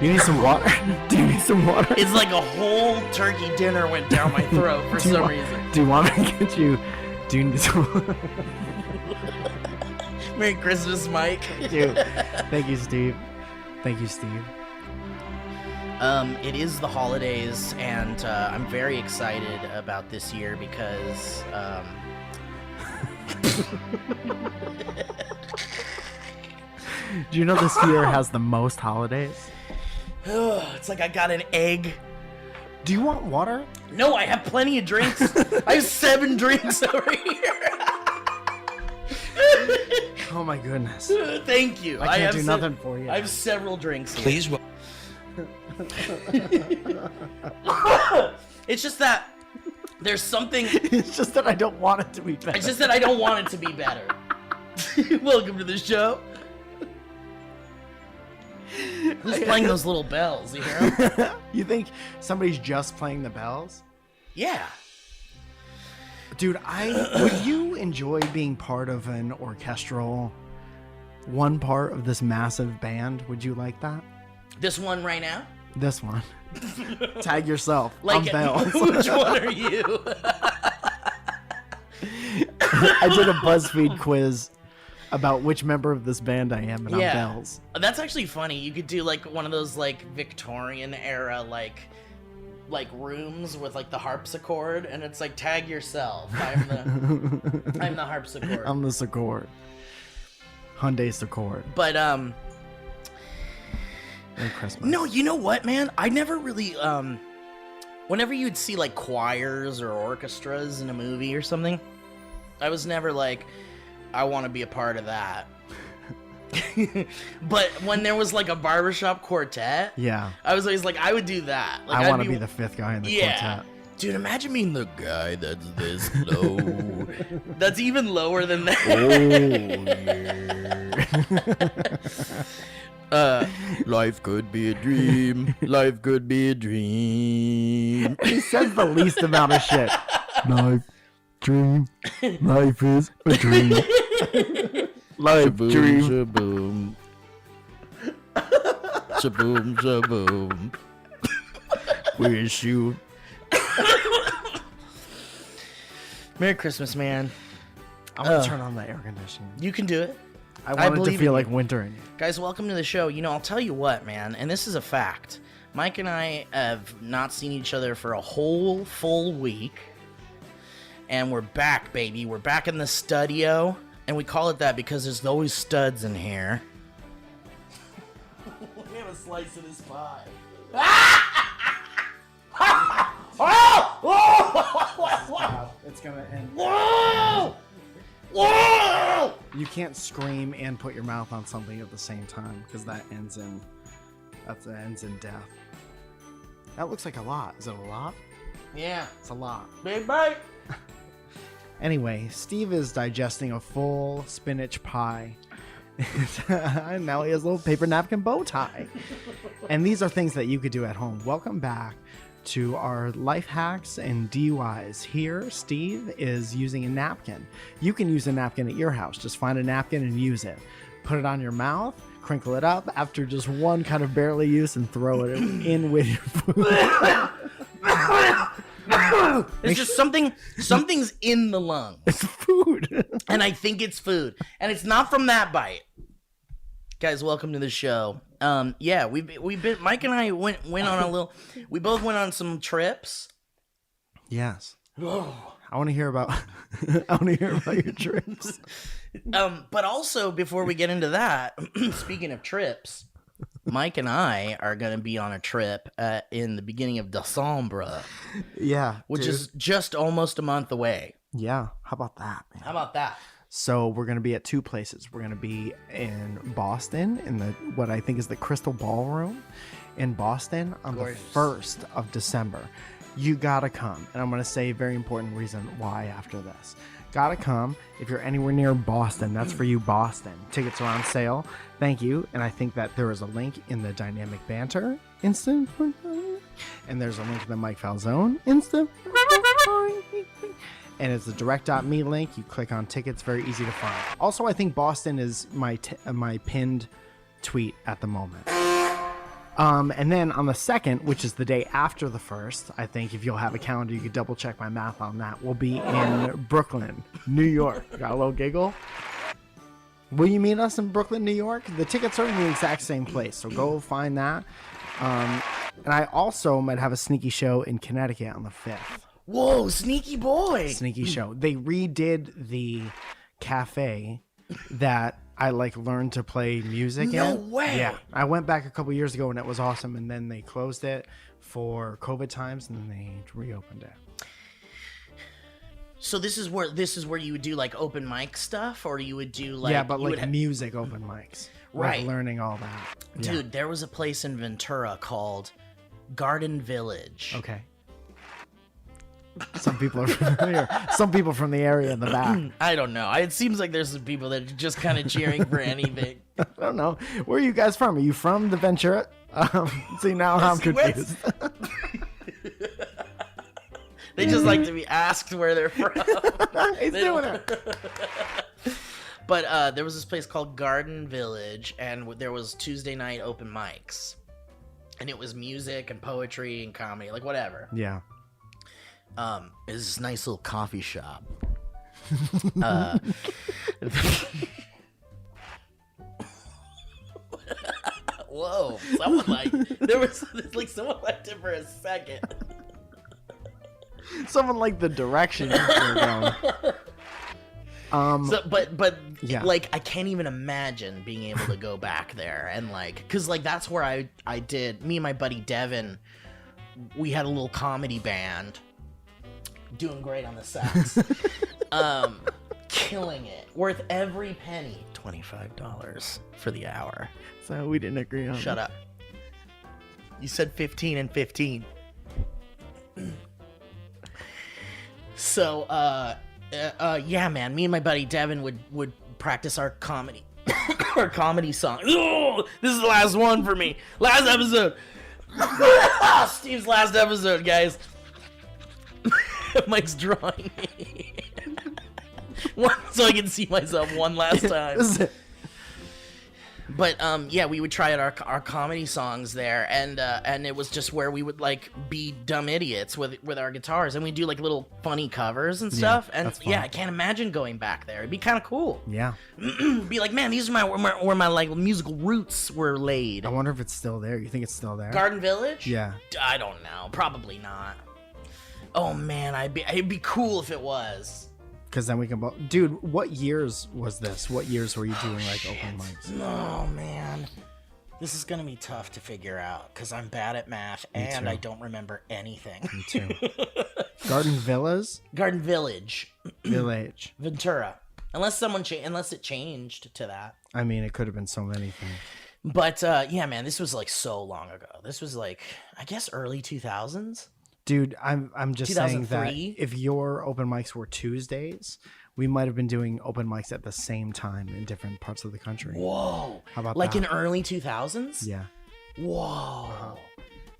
You need some water? Do you need some water? It's like a whole turkey dinner went down my throat for some reason. Do you want me to get you? Do you need some? Merry Christmas, Mike. Dude, thank you, Steve. Thank you, Steve. It is the holidays, and I'm very excited about this year because Do you know this year has the most holidays? it's like I got an egg. Do you want water? No, I have plenty of drinks. I have 7 drinks over here. Oh my goodness. Thank you. I can't have do nothing for you. I have several drinks here. Please It's just that there's something. It's just that I don't want it to be better. It's just that I don't want it to be better. Welcome to the show. Who's playing those little bells? You hear 'em? You think somebody's just playing the bells? Yeah. Dude, would you enjoy being part of an orchestral, one part of this massive band? Would you like that? This one right now? This one. Tag yourself Like, on bells. which one are you? I did a BuzzFeed quiz about which member of this band I am, and I'm bells. That's actually funny. You could do like one of those like Victorian era like rooms with like the harpsichord, and it's like tag yourself. I'm the harpsichord. I'm the Secord. Hyundai Secord. But Merry Christmas. no, you know what, man? I never really whenever you'd see like choirs or orchestras in a movie or something, I was never like, I want to be a part of that. But when there was like a barbershop quartet, Yeah. I was always like, I would do that. Like, I want to be the 5th guy in the quartet. Dude, imagine being the guy that's this low. That's even lower than that. Oh, yeah. Life could be a dream. Life could be a dream. He says the least amount of shit. Life, dream, life is a dream. Life, dream. Shaboom. Shaboom, shaboom. Wish you. Merry Christmas, man. I'm going to turn on the air conditioning. You can do it. I want it to believe feel in like you. winter in here. Guys, welcome to the show. You know, I'll tell you what, man, and this is a fact. Mike and I have not seen each other for a whole full week. And we're back, baby. We're back in the studio. And we call it that because there's always studs in here. We have a slice of this pie. It's going to end. Whoa! Whoa! You can't scream and put your mouth on something at the same time because that ends in death. That looks like a lot. Is it a lot? Yeah. It's a lot. Big bite. Anyway, Steve is digesting a full spinach pie. And now he has a little paper napkin bow tie. And these are things that you could do at home. Welcome back to our life hacks and DUIs. Here, Steve is using a napkin. You can use a napkin at your house. Just find a napkin and use it. Put it on your mouth, crinkle it up after just one kind of barely use, and throw it in with your food. It's just something's in the lungs. It's food. And I think it's food. And it's not from that bite. Guys, welcome to the show. Yeah, we've been Mike and I went on a little we both went on some trips. Yes. I want to hear about your trips. But also before we get into that, speaking of trips, Mike and I are going to be on a trip in the beginning of December. Yeah. Which dude. is just almost a month away. Yeah. How about that, man? How about that? So we're going to be at 2 places. We're going to be in Boston in what I think is the Crystal Ballroom in Boston on Gorgeous. the 1st of December. You got to come. And I'm going to say a very important reason why after this. Got to come. If you're anywhere near Boston, that's for you, Boston. Tickets are on sale. Thank you. And I think that there is a link in the Dynamic Banter Instant. And there's a link in the Mike Falzone Instant. And it's a direct.me link. You click on tickets, very easy to find. Also, I think Boston is my pinned tweet at the moment. And then on the 2nd, which is the day after the 1st, I think if you'll have a calendar, you could double check my math on that. We'll be in Brooklyn, New York. Got a little giggle? Will you meet us in Brooklyn, New York? The tickets are in the exact same place, so go find that. And I also might have a sneaky show in Connecticut on the 5th. Whoa, sneaky boy. Sneaky show. They redid the cafe that I learned to play music No in. way. Yeah. I went back a couple years ago and it was awesome, and then they closed it for COVID times and then they reopened it. So this is where you would do like open mic stuff, or you would do like yeah, but you like would music open mics. Right. Learning all that. Yeah. Dude, there was a place in Ventura called Garden Village. Okay. Some people are familiar. Some people from the area in the back. I don't know. It seems like there's some people that are just kind of cheering for anything. I don't know. Where are you guys from? Are you from the Ventura? See, now I'm confused. They just like to be asked where they're from. He's doing it. But there was this place called Garden Village, and there was Tuesday night open mics. And it was music and poetry and comedy, like whatever. Yeah. It was this nice little coffee shop. Whoa! Someone someone liked it for a second. Someone like the direction you're going. But Yeah. like I can't even imagine being able to go back there and cause that's where I did. Me and my buddy Devin, we had a little comedy band. Doing great on the sax. Killing it. Worth every penny. $25 for the hour. So we didn't agree on Shut up. You said 15 and 15. So, yeah, man. Me and my buddy Devin would practice our comedy. Our comedy song. Oh, this is the last one for me. Last episode. Steve's last episode, guys. Mike's drawing me. So I can see myself one last time. But yeah, we would try out our comedy songs there, and it was just where we would be dumb idiots with our guitars, and we do little funny covers and stuff. And that's fun. yeah, I can't imagine going back there. It'd be kind of cool. Yeah. Be like, man, these are where my musical roots were laid. I wonder if it's still there. You think it's still there? Garden Village? Yeah. I don't know. Probably not. Oh man, it'd be cool if it was. Because then we can both. Dude, what years was this? What years were you doing open mics? Oh man, this is gonna be tough to figure out because I'm bad at math and too. I don't remember anything. Me too. Garden Villas? Garden Village, Village. Ventura. Unless it changed to that. I mean, it could have been so many things. But yeah, man, this was so long ago. This was I guess early 2000s. Dude, I'm just saying that 2003? if your open mics were Tuesdays, we might have been doing open mics at the same time in different parts of the country. Whoa. How about in that? early 2000s? Yeah. Whoa.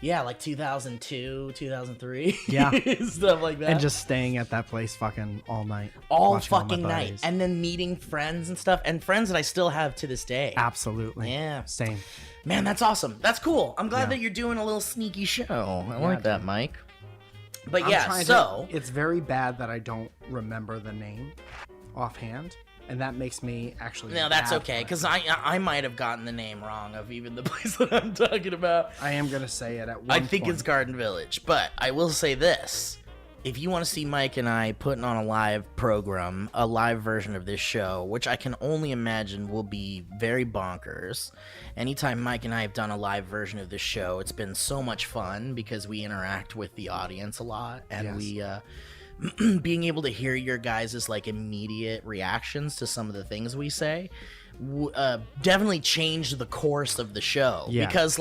Yeah, 2002, 2003. Yeah. Stuff like that. And just staying at that place fucking all night. all watching my fucking night. buddies. And then meeting friends and stuff. And friends that I still have to this day. Absolutely. Yeah. Same. Man, that's awesome. That's cool. I'm glad Yeah. that you're doing a little sneaky show. I like that, Mike. But I'm yeah, trying so... it's very bad that I don't remember the name offhand, and that makes me actually. No, that's mad okay, for because I might have gotten the name wrong of even the place that I'm talking about. I am gonna say it at one I think point. it's Garden Village, but I will say this. If you want to see Mike and I putting on a live program, a live version of this show, which I can only imagine will be very bonkers. Anytime Mike and I have done a live version of this show, it's been so much fun because we interact with the audience a lot, and Yes. we being able to hear your guys' immediate reactions to some of the things we say definitely changed the course of the show. Yeah. Because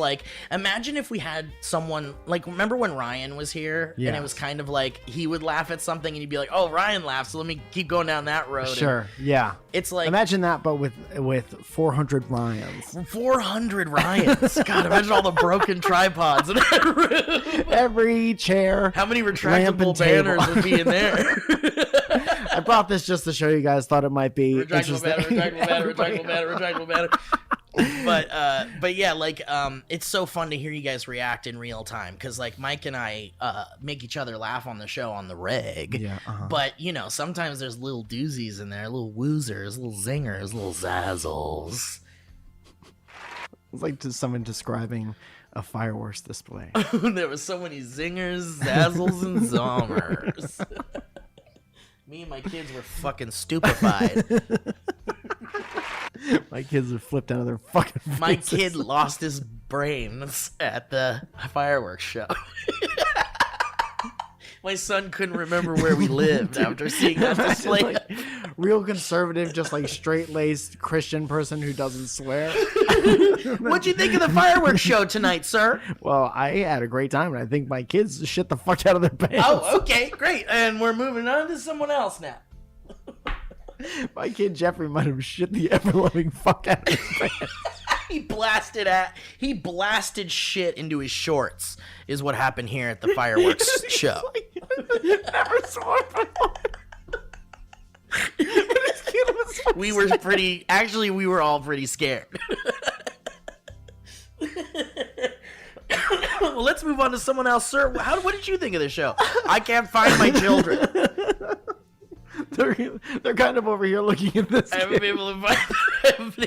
imagine if we had someone remember when Ryan was here and it Yes. was kind of he would laugh at something and you'd be like, oh, Ryan laughed, so let me keep going down that road. Sure. Yeah. It's Imagine that, but with 400 Ryans. 400 Ryans. God, imagine all the broken tripods in that room. Every chair. How many lamp retractable and table. banners would be in there? I brought this just to show you guys. Thought it might be Retractable interesting. banner, retractable banner, retractable banner, retractable banner. But yeah, like it's so fun to hear you guys react in real time because like Mike and I make each other laugh on the show on the reg. Yeah. But you know, sometimes there's little doozies in there, little woozers, little zingers, little zazzles. It's like someone describing a fireworks display. There was so many zingers, zazzles, and zommers. Me and my kids were fucking stupefied. My kids are flipped out of their fucking faces. My kid lost his brains at the fireworks show. My son couldn't remember where we lived after seeing that display. Like, real conservative, just like straight-laced Christian person who doesn't swear. What'd you think of the fireworks show tonight, sir? Well, I had a great time, and I think my kids shit the fuck out of their pants. Oh, okay, great. And we're moving on to someone else now. My kid Jeffrey might have shit the ever-loving fuck out of his pants. He blasted shit into his shorts is what happened here at the fireworks show. Never swore before. We were all pretty scared. Well, let's move on to someone else, sir. What did you think of the show? I can't find my children. They're kind of over here looking at this. I haven't been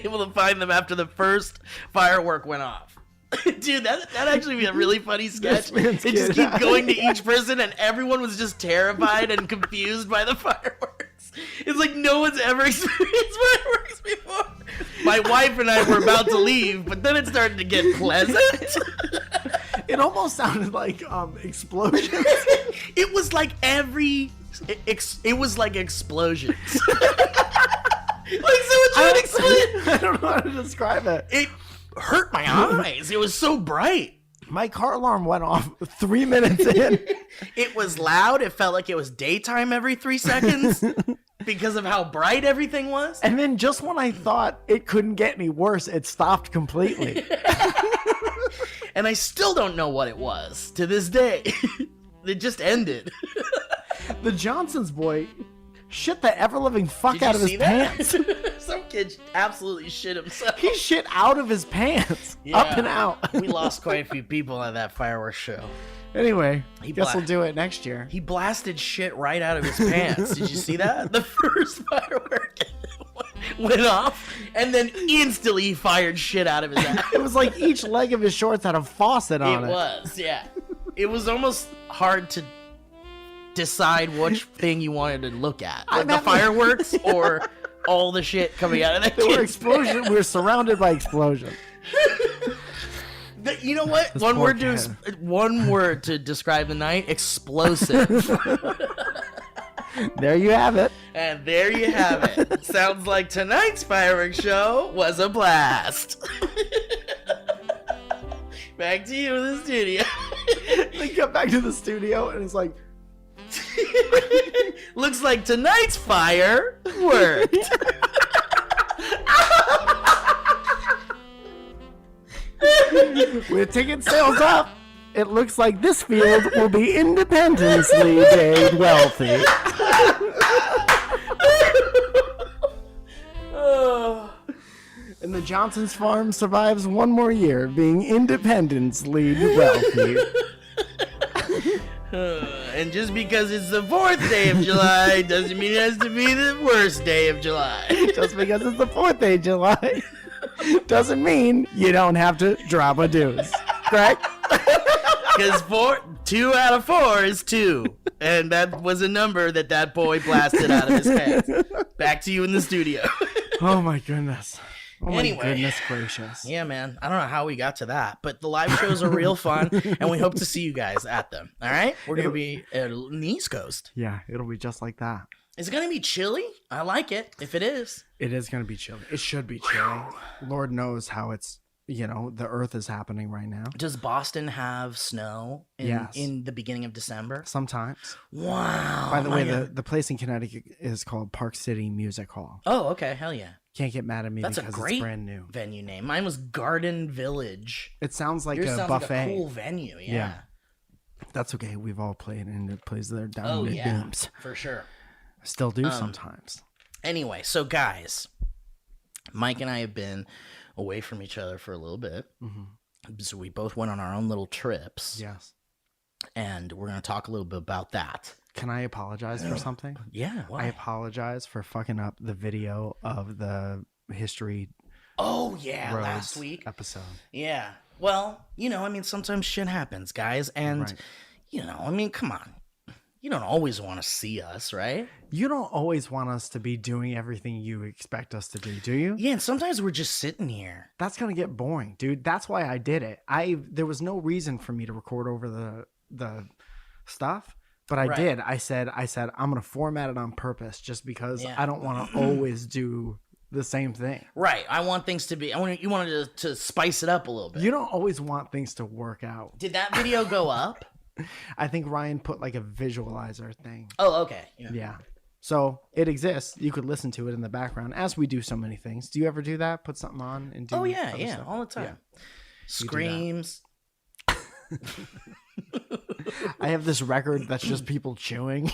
able to find them after the first firework went off. Dude, that actually be a really funny sketch. They just keep going to each person, and everyone was just terrified and confused by the fireworks. It's like no one's ever experienced fireworks before. My wife and I were about to leave, but then it started to get pleasant. It almost sounded like explosions. It was like it was like explosions. Like someone trying to explain. I don't know how to describe it. It hurt my eyes. It was so bright. My car alarm went off 3 minutes in. It was loud. It felt like it was daytime every 3 seconds because of how bright everything was. And then just when I thought it couldn't get any worse, it stopped completely. And I still don't know what it was to this day. It just ended. The Johnson's boy shit the ever-living fuck Did out you of his see that? pants. Some kid absolutely shit himself. He shit out of his pants. Yeah. Up and out. We lost quite a few people at that fireworks show. Anyway, He guess bla- we'll do it next year. He blasted shit right out of his pants. Did you see that? The first firework went off, and then instantly he fired shit out of his ass. It was like each leg of his shorts had a faucet on it. It was, yeah. It was almost hard to decide which thing you wanted to look at. Like the fireworks or all the shit coming out of that There were kid's explosions. We were surrounded by explosions. You know what? This One poor word to describe the night: explosive. There you have it. And there you have it. Sounds like tonight's fireworks show was a blast. Back to you in the studio. They come back to the studio and it's like, Looks like tonight's fire worked. with ticket sales up, it looks like this field will be independently made wealthy. Oh. And the Johnson's farm survives one more year, being independently wealthy. And just because it's the 4th day of July doesn't mean it has to be the worst day of July. Just because it's the 4th day of July doesn't mean you don't have to drop a deuce. Correct? Because 2 out of 4 is 2. And that was a number that boy blasted out of his pants. Back to you in the studio. Oh my goodness. Oh my Anyway. goodness gracious. Yeah, man. I don't know how we got to that, but the live shows are real fun, and we hope to see you guys at them. All right? We're going to be on the East Coast. Yeah, it'll be just like that. Is it going to be chilly? I like it, if it is. It is going to be chilly. It should be chilly. Lord knows how it's, the earth is happening right now. Does Boston have snow Yes. in the beginning of December? Sometimes. Wow. By the my way, God. the place in Connecticut is called Park City Music Hall. Oh, okay. Hell yeah. Can't get mad at me That's a because great it's brand new. venue name. Mine was Garden Village. It sounds like Yours a sounds buffet. like a cool venue. Yeah. Yeah. That's okay. We've all played and it plays their down Oh, mid yeah. booms. For sure. Still do sometimes. Anyway, so guys, Mike and I have been away from each other for a little bit. So we both went on our own little trips. Yes. And we're going to talk a little bit about that. Can I apologize for something? Yeah, why? I apologize for fucking up the video of the history Oh, yeah, roads last week. episode. Yeah. Well, I mean, sometimes shit happens, guys. And, Right. I mean, come on. You don't always want to see us, right? You don't always want us to be doing everything you expect us to do you? Yeah, and sometimes we're just sitting here. That's gonna get boring, dude. That's why I did it. There was no reason for me to record over the stuff, but I did. I said I'm gonna format it on purpose just because I don't want to always do the same thing. Right. I want things to be. You wanted to spice it up a little bit. You don't always want things to work out. Did that video go up? I think Ryan put like a visualizer thing. Oh, okay. Yeah. So it exists. You could listen to it in the background as we do so many things. Do you ever do that? Put something on and do Oh, yeah, other stuff? all the time. Yeah. Screams. I have this record that's just people chewing.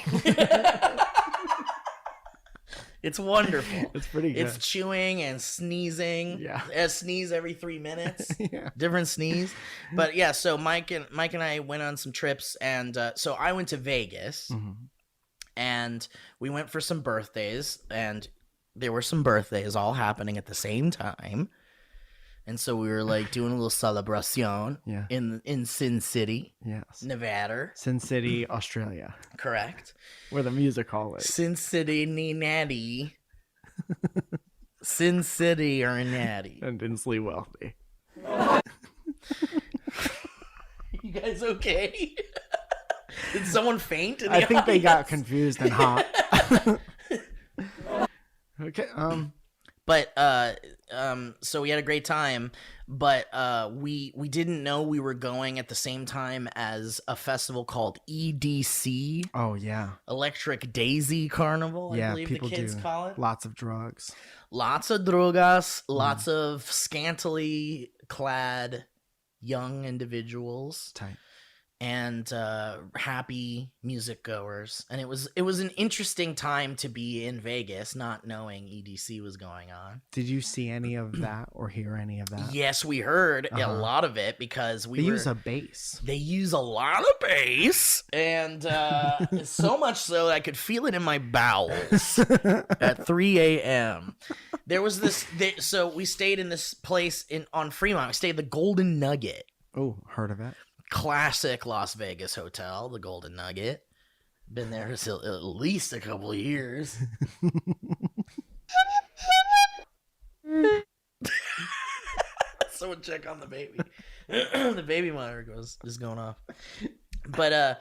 It's wonderful. It's pretty good. It's chewing and sneezing. Yeah. A sneeze every 3 minutes. Yeah. Different sneeze. But yeah, so Mike and I went on some trips, and so I went to Vegas, and we went for some birthdays, and there were some birthdays all happening at the same time. And so we were like doing a little celebration in Sin City, Nevada. Sin City, Australia, Correct. where the music hall is. Sin City, Natty. Sin City or Natty. And densely wealthy. You guys okay? Did someone faint in the I think they got audience? confused and hot. Okay. But so we had a great time, but we didn't know we were going at the same time as a festival called EDC. Oh yeah. Electric Daisy Carnival, I believe people the kids do call it. lots of drugs. Lots of drogas, lots of scantily clad young individuals. Tight. And happy music goers, and it was an interesting time to be in Vegas, not knowing EDC was going on. Did you see any of that or hear any of that? Yes, we heard a lot of it because They use a bass. They use a lot of bass, and so much so that I could feel it in my bowels at 3 a.m. There was this. So we stayed in this place on Fremont. We stayed at the Golden Nugget. Oh, heard of it? Classic Las Vegas hotel, the Golden Nugget. Been there at least a couple of years. Someone check on the baby. The baby monitor is going off. But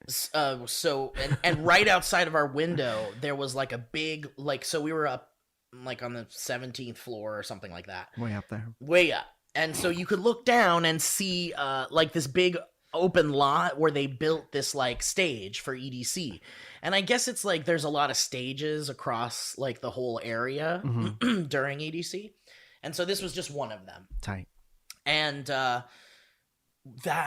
so right outside of our window there was like a big, like, so we were up like on the 17th floor or something like that. Way up there. Way up. And so you could look down and see like this big open lot where they built this like stage for EDC. And I guess it's like there's a lot of stages across like the whole area during EDC. And so this was just one of them. Tight. And that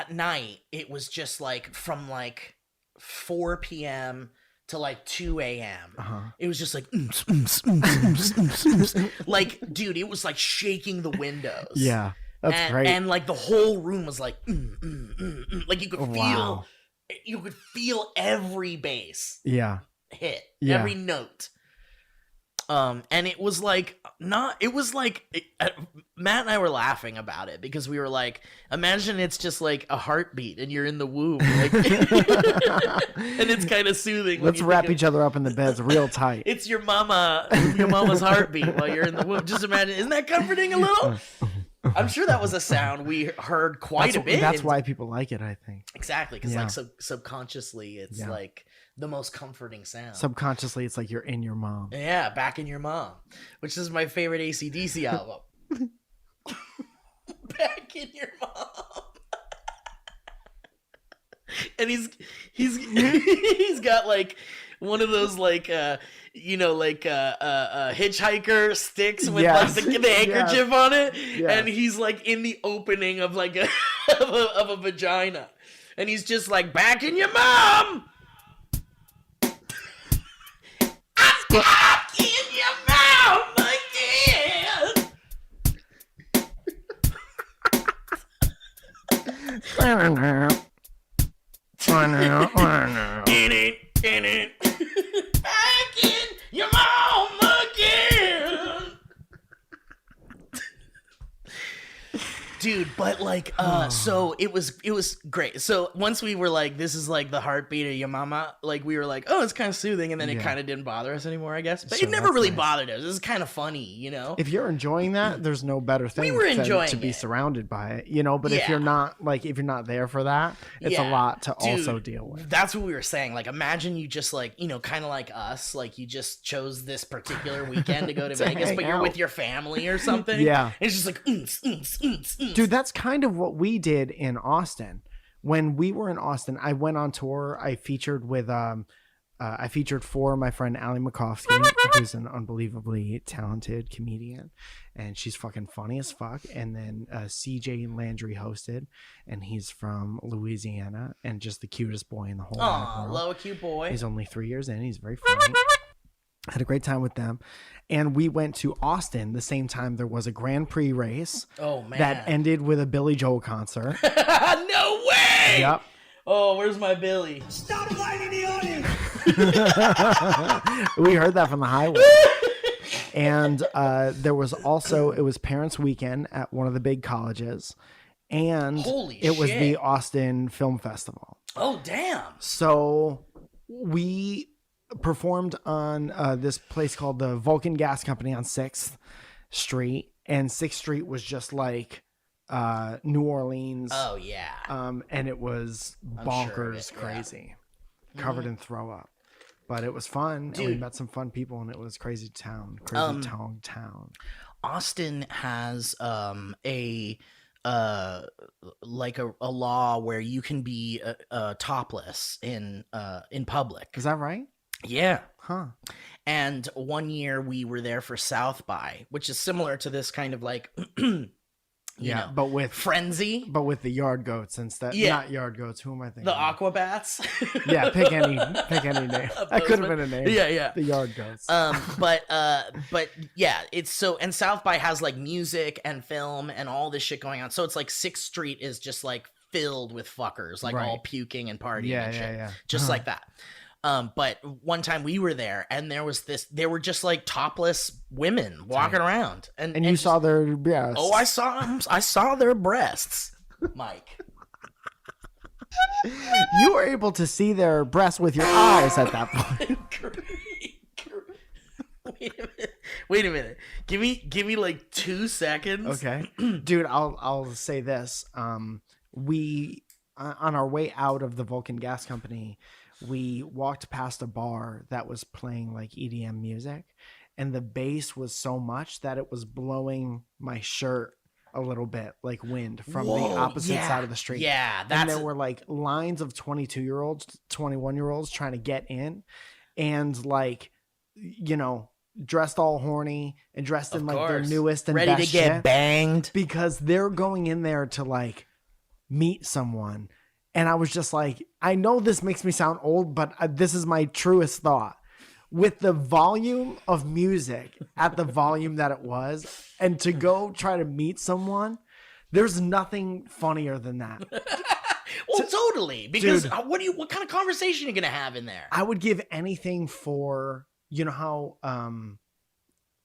night it was just like from like 4 p.m. to like 2 a.m. It was just like like, dude, it was like shaking the windows. Yeah, that's great. And like the whole room was like like you could feel you could feel every bass hit, every note. And it was like Matt and I were laughing about it because we were like, imagine it's just like a heartbeat and you're in the womb, like, and it's kind of soothing. Let's wrap each other up in the beds real tight. It's your mama's heartbeat while you're in the womb. Just imagine, isn't that comforting a little? I'm sure that was a sound we heard quite a bit. That's why people like it, I think. Exactly, because like subconsciously, it's like the most comforting sound. Subconsciously, it's like you're in your mom. Yeah, back in your mom, which is my favorite AC/DC album. Back in your mom. And he's got like one of those like hitchhiker sticks with like the handkerchief on it, and he's like in the opening of like of a vagina, and he's just like, back in your mom. I'm back in your mom again. In it. Back in your mom again. Dude, but like, so it was great. So once we were like, this is like the heartbeat of your mama, like we were like, oh, it's kind of soothing, and then it kind of didn't bother us anymore, I guess. But Sure, it never that's really nice. bothered us. It was kind of funny, you know. If you're enjoying that, there's no better thing were than enjoying to be it. surrounded by it, you know. But if Yeah. you're not there for that, it's a Yeah. lot to Dude, also deal with. That's what we were saying. Like, imagine you just like, you know, kind of like us, like you just chose this particular weekend to go to To Vegas, hang but you're out. with your family or something. Yeah. It's just like, Dude, that's kind of what we did in Austin. When we were in Austin, I went on tour. I featured for my friend Allie Makovsky, who's an unbelievably talented comedian, and she's fucking funny as fuck. And then CJ Landry hosted, and he's from Louisiana and just the cutest boy in the whole wide Aw, world. love a cute boy. He's only 3 years in. He's very funny. Had a great time with them. And we went to Austin the same time there was a Grand Prix race Oh man. that ended with a Billy Joel concert. No way. Yep. Oh, where's my Billy? We heard that from the highway. And there was also, it was Parents Weekend at one of the big colleges. And Holy it was shit. the Austin Film Festival. Oh damn. So we performed on this place called the Vulcan Gas Company on 6th Street. And 6th Street was just like New Orleans. Oh yeah. And it was sure of bonkers it, yeah. crazy. Covered in throw up. But it was fun. And we Dude. met some fun people, and it was crazy town. Crazy town. Austin has a law where you can be topless in public. Is that right? Yeah. Huh. And one year we were there for South by, which is similar to this kind of like, you know, but with frenzy. the yard goats instead. Yeah. Not yard goats. Who am I thinking? The of? Aquabats. Yeah, pick any name. That could have been a name. Yeah, yeah. The yard goats. But yeah, it's so, and South by has like music and film and all this shit going on. So it's like 6th Street is just like filled with fuckers, like Right. all puking and partying Yeah, and shit. yeah. Just Huh. like that. But one time we were there and there were just like topless women walking around. And you saw their breasts. Oh, I saw their breasts, Mike. You were able to see their breasts with your eyes at that point. Wait a minute. Give me like 2 seconds. Okay. Dude, I'll say this. We on our way out of the Vulcan Gas Company, we walked past a bar that was playing like EDM music, and the bass was so much that it was blowing my shirt a little bit like wind from the Whoa, opposite yeah, side of the street. Yeah, And that's there were like lines of 22-year-olds, 21-year-olds trying to get in, and like, you know, dressed all horny and dressed in like their course. newest and ready best to get shit, banged. because they're going in there to like meet someone. And I was just like, I know this makes me sound old, but this is my truest thought. With the volume of music at the volume that it was, and to go try to meet someone, there's nothing funnier than that. Well, totally. Because Dude. what kind of conversation are you gonna have in there? I would give anything for, you know how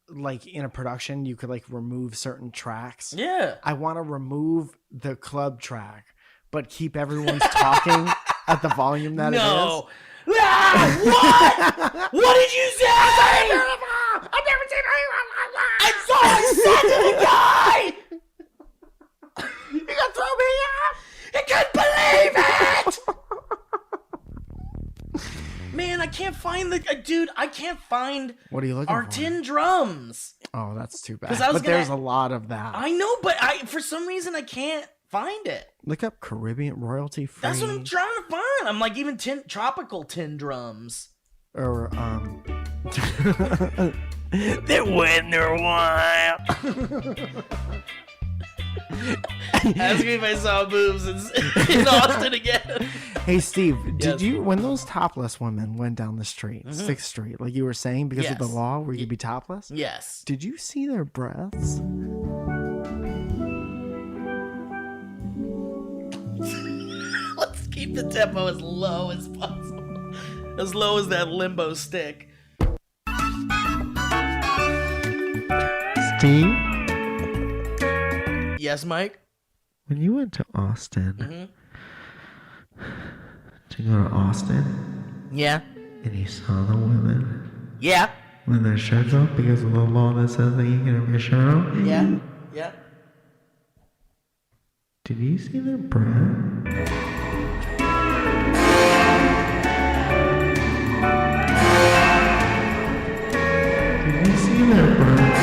like in a production you could like remove certain tracks. Yeah. I want to remove the club track, but keep everyone's talking at the volume that it is. No. Ah, what? What did you say? I've never seen anyone like that. I saw a guy. You gonna throw me out? I can't believe it. Man, I can't find dude. I can't find What are you looking our for? tin drums. Oh, that's too bad. 'Cause I was But there's a gonna- lot of that. I know, but for some reason I can't find it. Look up Caribbean royalty free. That's what I'm trying to find. I'm like even tropical tin drums. Or They're waiting there a while. Ask me if I saw boobs in Austin again. Hey Steve, did Yes. you, when those topless women went down the street, 6th Street, like you were saying, because of the Yes. law where you could be topless? Yes. Did you see their breasts? Let's keep the tempo as low as possible. As low as that limbo stick. Steve, Yes, Mike? when you went to Austin, did you go to Austin Yeah. and you saw the women Yeah. with their shirts off because of the law that says that you can have your shirt off? Yeah. Yeah. Did you see their breath? Did you see their breath?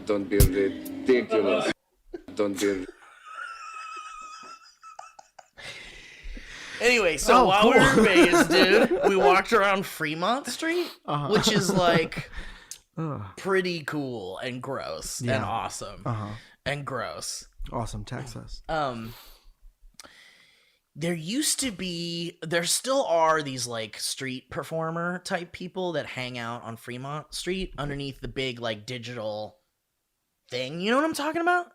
Don't be ridiculous. Don't be. Anyway, so while we were in Vegas, dude, we walked around Fremont Street, which is like pretty cool and gross and awesome and gross. Awesome, Texas. There still are these like street performer type people that hang out on Fremont Street underneath the big like digital thing. You know what I'm talking about?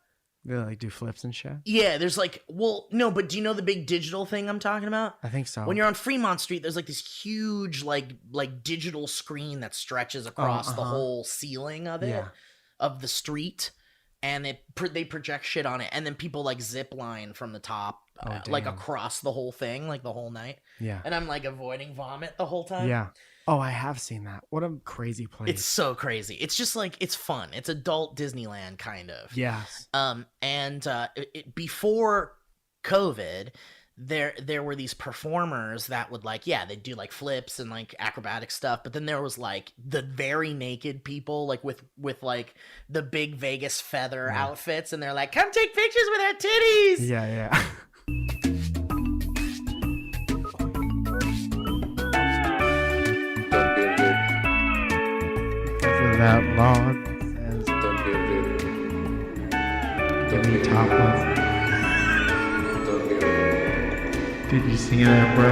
They like do flips and shit. Yeah, there's like, well, no, but do you know the big digital thing I'm talking about? I think so. When you're on Fremont Street, there's like this huge like digital screen that stretches across the whole ceiling of it, of the street, and they project shit on it, and then people like zip line from the top, like across the whole thing, like the whole night. Yeah. And I'm like avoiding vomit the whole time. Yeah. Oh, I have seen that. What a crazy place. It's so crazy. It's just like, it's fun. It's adult Disneyland kind of. Yes. Before COVID, there were these performers that would like, they'd do like flips and like acrobatic stuff, but then there was like the very naked people like with like the big Vegas feather outfits, and they're like, come take pictures with our titties. Yeah. That law says Don't be rude. To be topless. Don't be rude. Did you see that, bro?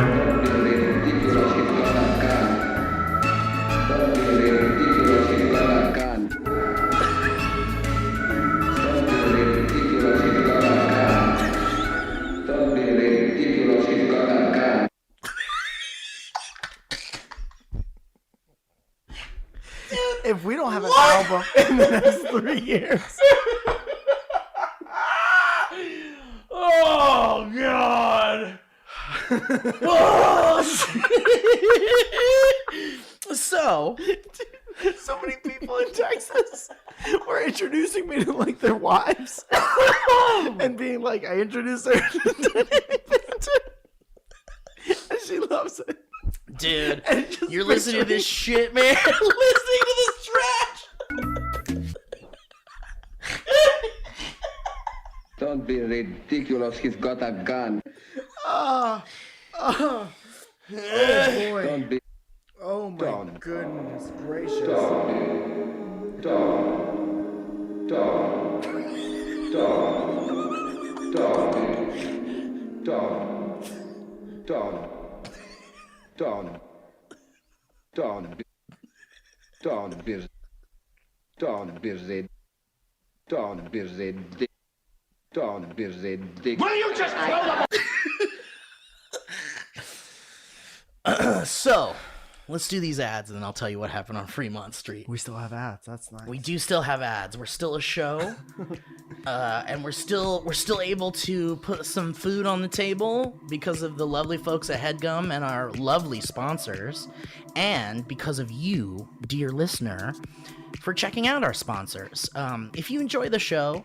if we don't have an album in the next 3 years. Oh God. So many people in Texas were introducing me to like their wives and being like, I introduced her to Banter. And she loves it. Dude, you're listening to this shit, man. Listening to this trash. Don't be ridiculous. He's got a gun. Oh boy. Don't be. Oh my goodness gracious. Will you just throw the So, let's do these ads, and then I'll tell you what happened on Fremont Street. We still have ads. That's nice. We do still have ads. We're still a show, and we're still able to put some food on the table because of the lovely folks at HeadGum and our lovely sponsors, and because of you, dear listener, for checking out our sponsors. If you enjoy the show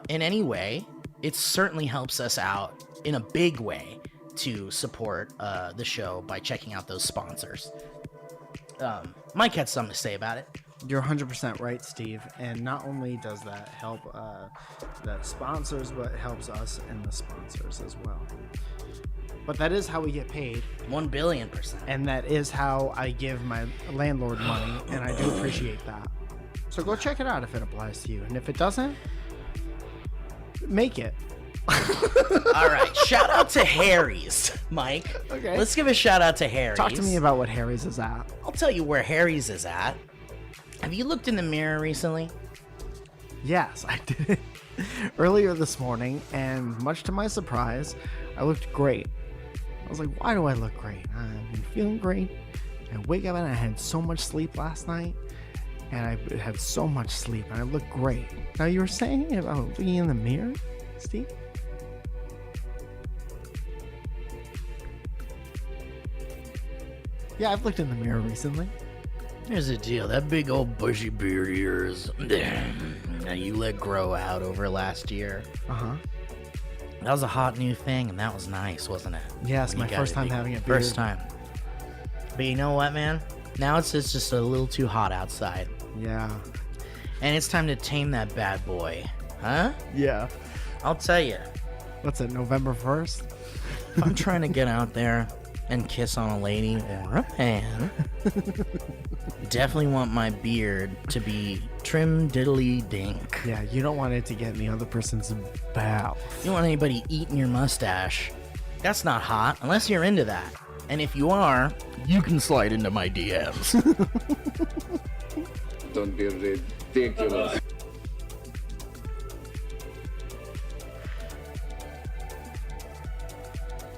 in any way, it certainly helps us out in a big way to support the show by checking out those sponsors. Mike had something to say about it. You're 100% right, Steve. And not only does that help the sponsors, but it helps us and the sponsors as well. But that is how we get paid. 1,000,000,000%. And that is how I give my landlord money. And I do appreciate that. So go check it out if it applies to you. And if it doesn't, make it. All right, shout out to Harry's, Mike. Okay. Let's give a shout out to Harry's. Talk to me about what Harry's is at. I'll tell you where Harry's is at. Have you looked in the mirror recently? Yes, I did it earlier this morning, and much to my surprise, I looked great. I was like, why do I look great? I've been feeling great. I wake up and I had so much sleep last night, and I had so much sleep, and I look great. Now, you were saying about looking in the mirror, Steve? Yeah, I've looked in the mirror recently. Here's the deal. That big old bushy beard of yours that you let grow out over last year. Uh-huh. That was a hot new thing, and that was nice, wasn't it? Yes, my You got first it, time big- having a beard. First time. But you know what, man? Now it's just a little too hot outside. Yeah. And it's time to tame that bad boy. Huh? Yeah. I'll tell you. What's it, November 1st? If I'm trying to get out there and kiss on a lady or a man, definitely want my beard to be trim diddly dink. Yeah, you don't want it to get in the other person's mouth. You don't want anybody eating your mustache. That's not hot unless you're into that. And if you are, you can slide into my DMs. Don't be ridiculous.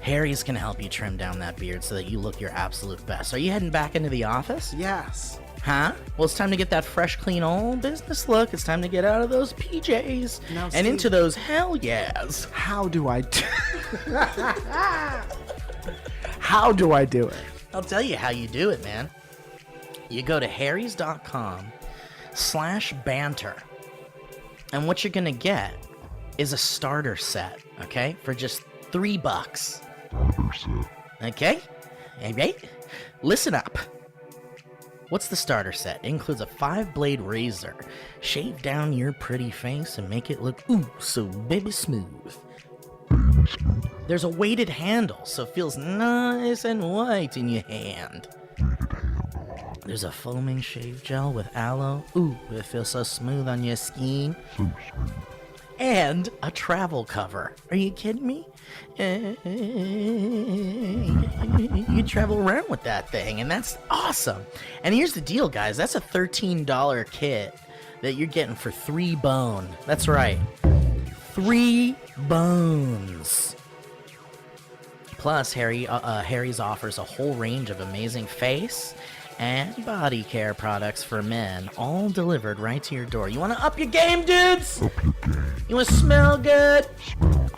Harry's can help you trim down that beard so that you look your absolute best. Are you heading back into the office? Yes. Huh? Well, it's time to get that fresh, clean, old business look. It's time to get out of those PJs Now, and Steve- into those hell yes. How do I do How do I do it? I'll tell you how you do it, man. You go to harrys.com/banter. And what you're going to get is a starter set, okay? For just $3. Okay? All right? Listen up. What's the starter set? It includes a 5-blade razor. Shave down your pretty face and make it look ooh so baby smooth. There's a weighted handle, so it feels nice and white in your hand. There's a foaming shave gel with aloe. Ooh, it feels so smooth on your skin. And a travel cover. Are you kidding me? You travel around with that thing, and that's awesome. And here's the deal, guys. That's a $13 kit that you're getting for $3. That's right. $3. Plus, Harry's offers a whole range of amazing face and body care products for men, all delivered right to your door. You want to up your game, dudes? You want to smell good?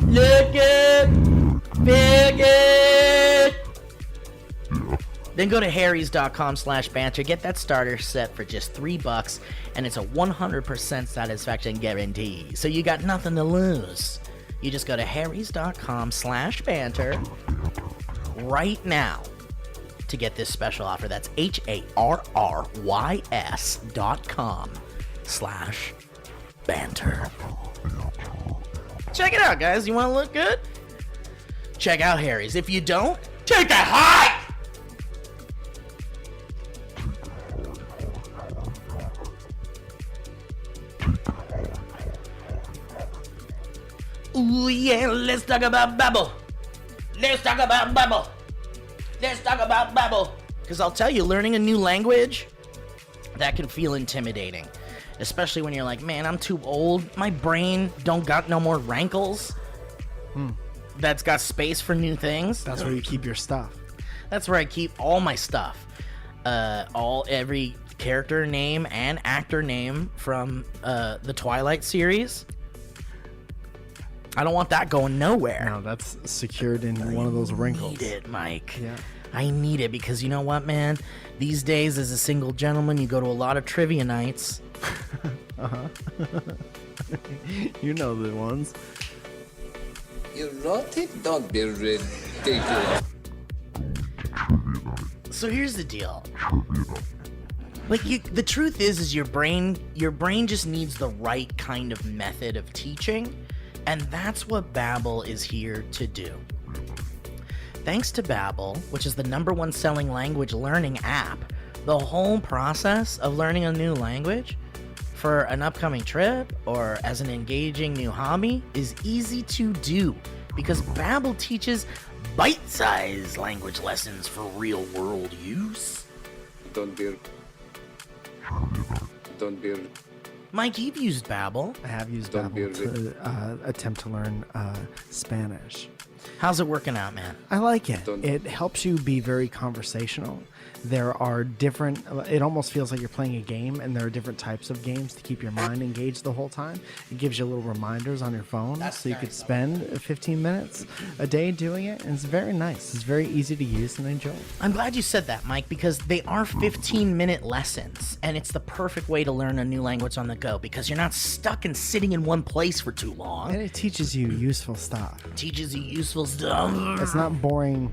Look good? Feel good? Then go to harrys.com/banter. Get that starter set for just $3, and it's a 100% satisfaction guarantee. So you got nothing to lose. You just go to harrys.com/banter right now to get this special offer. That's harrys.com/banter. Check it out, guys. You want to look good? Check out Harry's. If you don't, take a hike! Ooh, yeah, let's talk about Babble. Let's talk about Babble. Let's talk about Babble. Because I'll tell you, learning a new language, that can feel intimidating. Especially when you're like, man, I'm too old. My brain don't got no more rankles. That's got space for new things. That's where you keep your stuff. That's where I keep all my stuff. Every character name and actor name from the Twilight series. I don't want that going nowhere. No, that's secured in one of those wrinkles. I need it, Mike. Yeah. I need it because you know what, man? These days, as a single gentleman, you go to a lot of trivia nights. You know the ones. You wrote it? Don't be ridiculous. So here's the deal. Like the truth is your brain just needs the right kind of method of teaching, and that's what Babble is here to do. Thanks to Babble, which is the #1 selling language learning app, the whole process of learning a new language for an upcoming trip or as an engaging new hobby is easy to do because Babble teaches bite-sized language lessons for real-world use. Don't be. Mike, you've used Babble. I have used Don't be Babble to attempt to learn Spanish. How's it working out, man? I like it. It helps you be very conversational. There are different, it almost feels like you're playing a game, and there are different types of games to keep your mind engaged the whole time. It gives you little reminders on your phone, so you could spend 15 minutes a day doing it, and it's very nice. It's very easy to use and enjoy. I'm glad you said that, Mike, because they are 15-minute lessons, and it's the perfect way to learn a new language on the go because you're not stuck and sitting in one place for too long. And it teaches you useful stuff. Teaches you useful stuff. It's not boring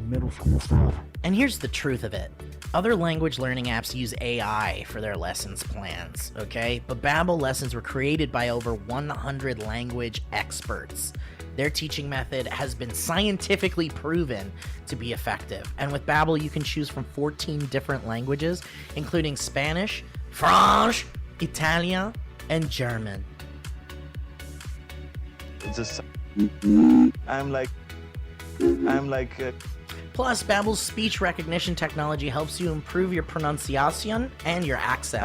middle school stuff. And here's the truth of it. Other language learning apps use AI for their lessons plans, okay? But Babble lessons were created by over 100 language experts. Their teaching method has been scientifically proven to be effective. And with Babble, you can choose from 14 different languages, including Spanish, French, Italian, and German. I'm like Plus, Babble's speech recognition technology helps you improve your pronunciation and your accent.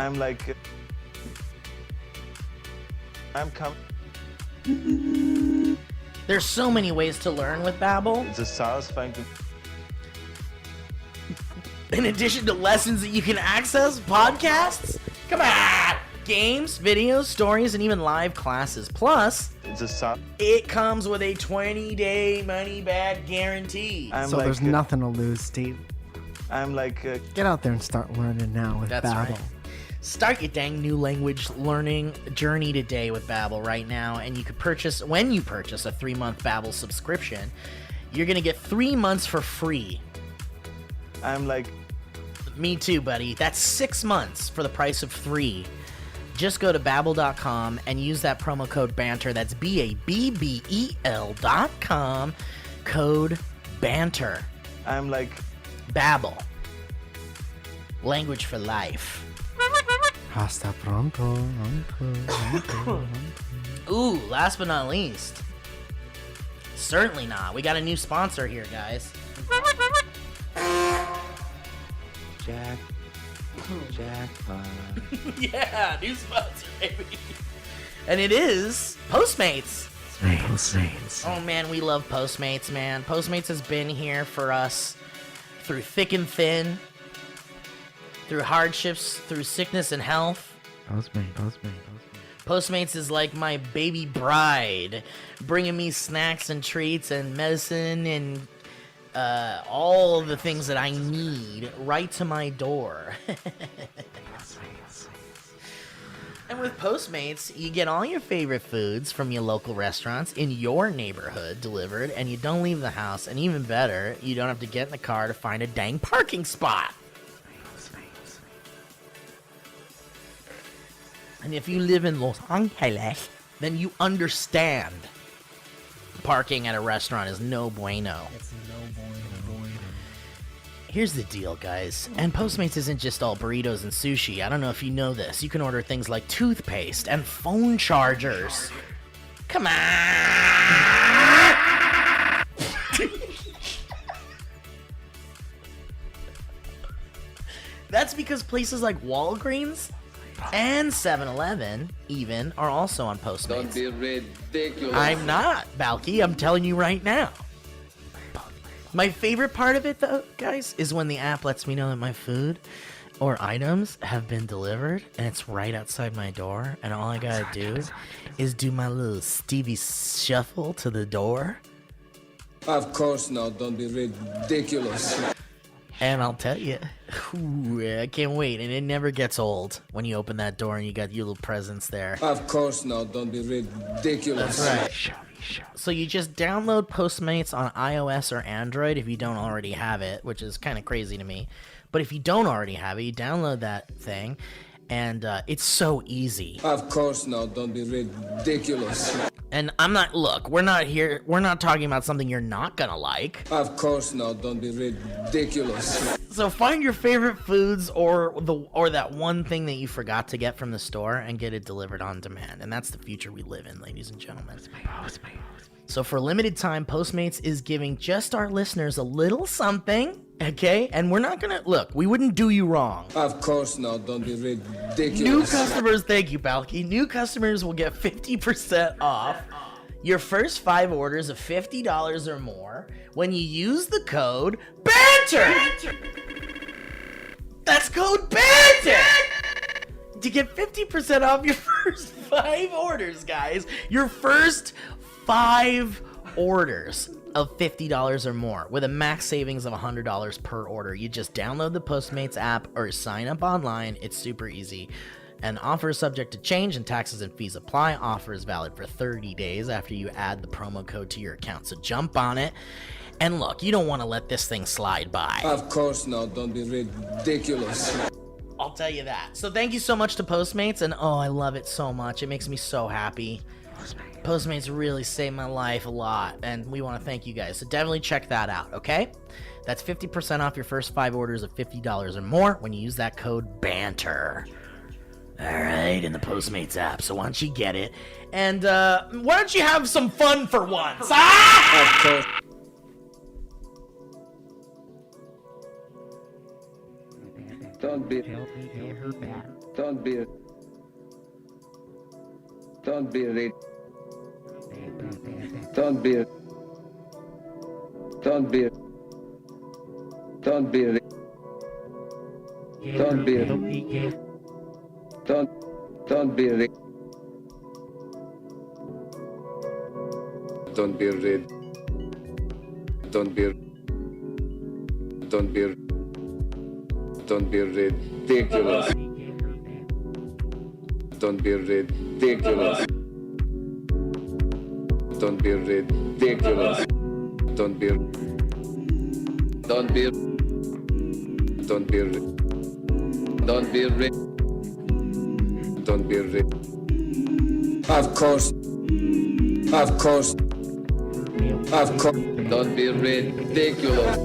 I'm coming. There's so many ways to learn with Babble. It's satisfying to. In addition to lessons that you can access, podcasts, come on, games, videos, stories, and even live classes. Plus, it comes with a 20-day money-back guarantee. So there's nothing to lose, Steve. Get out there and start learning now with Babble. Right. Start your dang new language learning journey today with Babble right now, and you could purchase, when you purchase a 3-month Babble subscription, you're gonna get 3 months for free. Me too, buddy. That's 6 months for the price of 3. Just go to Babble.com and use that promo code BANTER. That's BABBEL.com. Code BANTER. Babble. Language for life. Hasta pronto. Ooh, last but not least. Certainly not. We got a new sponsor here, guys. Jackpot. Yeah, new sponsor, baby. And it is Postmates. Oh man, we love Postmates, man. Postmates has been here for us through thick and thin, through hardships, through sickness and health. Postmates is like my baby bride, bringing me snacks and treats and medicine and all the things that I need right to my door. And with Postmates, you get all your favorite foods from your local restaurants in your neighborhood delivered, and you don't leave the house, and even better, you don't have to get in the car to find a dang parking spot. And if you live in Los Angeles, then you understand parking at a restaurant is no bueno. It's no bueno. Here's the deal, guys. And Postmates isn't just all burritos and sushi. I don't know if you know this. You can order things like toothpaste and phone chargers. Come on! That's because places like Walgreens and 7-Eleven even are also on Postmates. Don't be ridiculous. I'm not, Balky. I'm telling you right now. My favorite part of it, though, guys, is when the app lets me know that my food or items have been delivered, and it's right outside my door, and all I gotta do is do my little Stevie shuffle to the door. Of course not. Don't be ridiculous. And I'll tell you, I can't wait, and it never gets old when you open that door and you got your little presents there. Of course not. Don't be ridiculous. That's right. So you just download Postmates on iOS or Android if you don't already have it, which is kind of crazy to me. But if you don't already have it, you download that thing, And it's so easy. Of course now, don't be ridiculous. And I'm not, look, we're not talking about something you're not gonna like. Of course now, don't be ridiculous. So find your favorite foods or that one thing that you forgot to get from the store and get it delivered on demand. And that's the future we live in, ladies and gentlemen. So for a limited time, Postmates is giving just our listeners a little something, okay? And we're not gonna, look, we wouldn't do you wrong. Of course now, don't be ridiculous. New customers, thank you, Balky. New customers will get 50% off your first 5 orders of $50 or more when you use the code BANTER! That's code BANTER! To get 50% off your first 5 orders, guys. Your first 5 orders of $50 or more with a max savings of $100 per order. You just download the Postmates app or sign up online. It's super easy. An offer is subject to change and taxes and fees apply. Offer is valid for 30 days after you add the promo code to your account. So jump on it. And look, you don't want to let this thing slide by. Of course now, don't be ridiculous. I'll tell you that. So thank you so much to Postmates, and oh, I love it so much. It makes me so happy. Postmates really saved my life a lot, and we want to thank you guys. So definitely check that out, okay? That's 50% off your first 5 orders of $50 or more when you use that code BANTER. All right, in the Postmates app. So why don't you get it? And why don't you have some fun for once? Ah! Of course. Don't be ridiculous. Don't be Don't be Don't be Don't be Don't be Don't be Don't be Don't be ridiculous. Don't be ridiculous. Don't be ridiculous. Don't be Don't be Don't be Don't be Don't be Of course. Of course. Of course. Don't be ridiculous.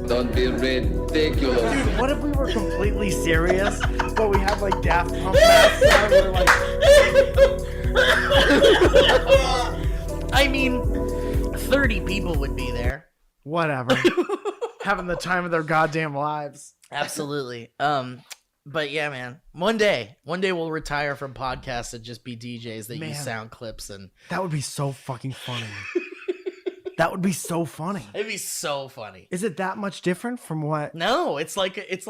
Don't be ridiculous. Dude, what if we were completely serious, but we had like Daft Punk masks on? We were like, I mean, 30 people would be there. whatever, having the time of their goddamn lives. Absolutely. But yeah, man, one day we'll retire from podcasts and just be DJs that use sound clips, and That would be so fucking funny. That would be so funny. it'd be so funny. Is it that much different from what? No, it's like It's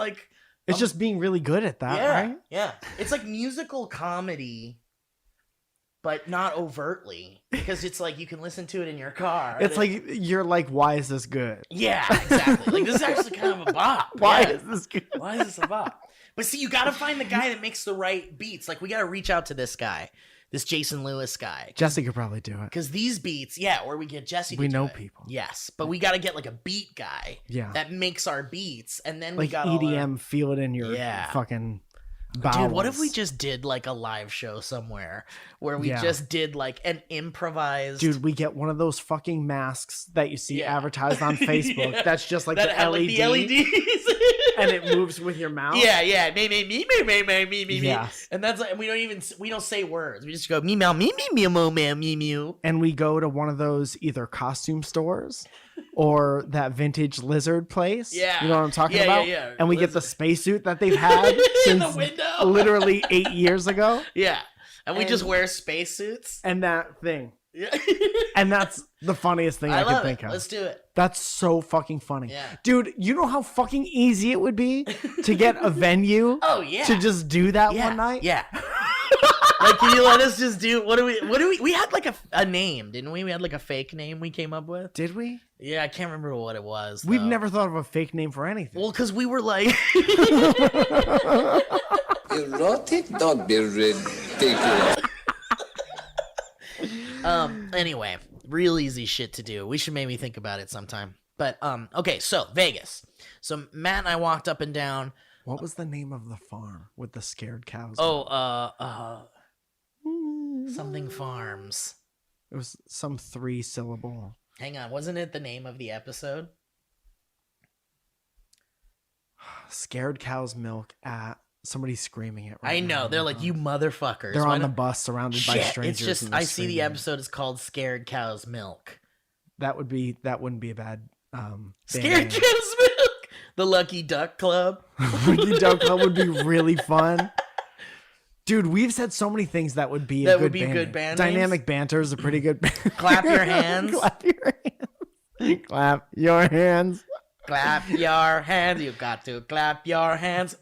just being really good at that, right? Yeah. It's like musical comedy, but not overtly, because it's like you can listen to it in your car. It's like you're like, why is this good? yeah, exactly. Like this is actually kind of a bop. Why Yeah. is this good? Why is this a bop? But see, you got to find the guy that makes the right beats. Like we got to reach out to this guy, this Jason Lewis guy. Jesse could probably do it. Because these beats, or we get Jesse to We do know it. people. Yes, but we got to get like a beat guy Yeah. that makes our beats, and then we Like got EDM, feel it in your fucking bowels. Dude, what if we just did like a live show somewhere where we just did like an improvised... Dude, we get one of those fucking masks that you see Yeah. advertised on Facebook. Yeah. That's just like that the had, LED. like, the LEDs. And it moves with your mouth. Yeah. Me. Yes. And that's like, we don't say words. We just go me meow me meow. And we go to one of those either costume stores or that vintage lizard place. Yeah. You know what I'm talking Yeah, about? yeah. And we get the spacesuit that they've had In the since window. literally 8 years ago. Yeah. And we just And- wear spacesuits. And that thing. Yeah. And that's the funniest thing I, I can love think it. of. Let's do it. That's so fucking funny. Yeah. Dude, you know how fucking easy it would be to get a venue Oh yeah. to just do that yeah. one night? Yeah. Like, can you let us just do, what do we had like a name, didn't we? We had like a fake name we came up with. Did we? Yeah, I can't remember what it was. We've though. never thought of a fake name for anything. Well, because we were like, Erotic? Don't be ridiculous. anyway, real easy shit to do. We should maybe think about it sometime. But okay, so Vegas. So Matt and I walked up and down. What was the name of the farm with the scared cows? Something Farms. It was some 3-syllable. Hang on, wasn't it the name of the episode? Scared cow's milk at somebody's screaming it right I now. know. They're like, you motherfuckers. They're Why on the don't- bus surrounded by Shit, strangers. it's just and they're I see the screaming. episode is called Scared Cow's Milk. That wouldn't be a bad Scared band. Cow's Milk. The Lucky Duck Club. Lucky Duck Club would be really fun. Dude, we've said so many things that would be That a good would be band good name. band Dynamic Banter is a pretty good band. Clap your hands. Clap your hands. Clap your hands. Clap your hands. You got to clap your hands.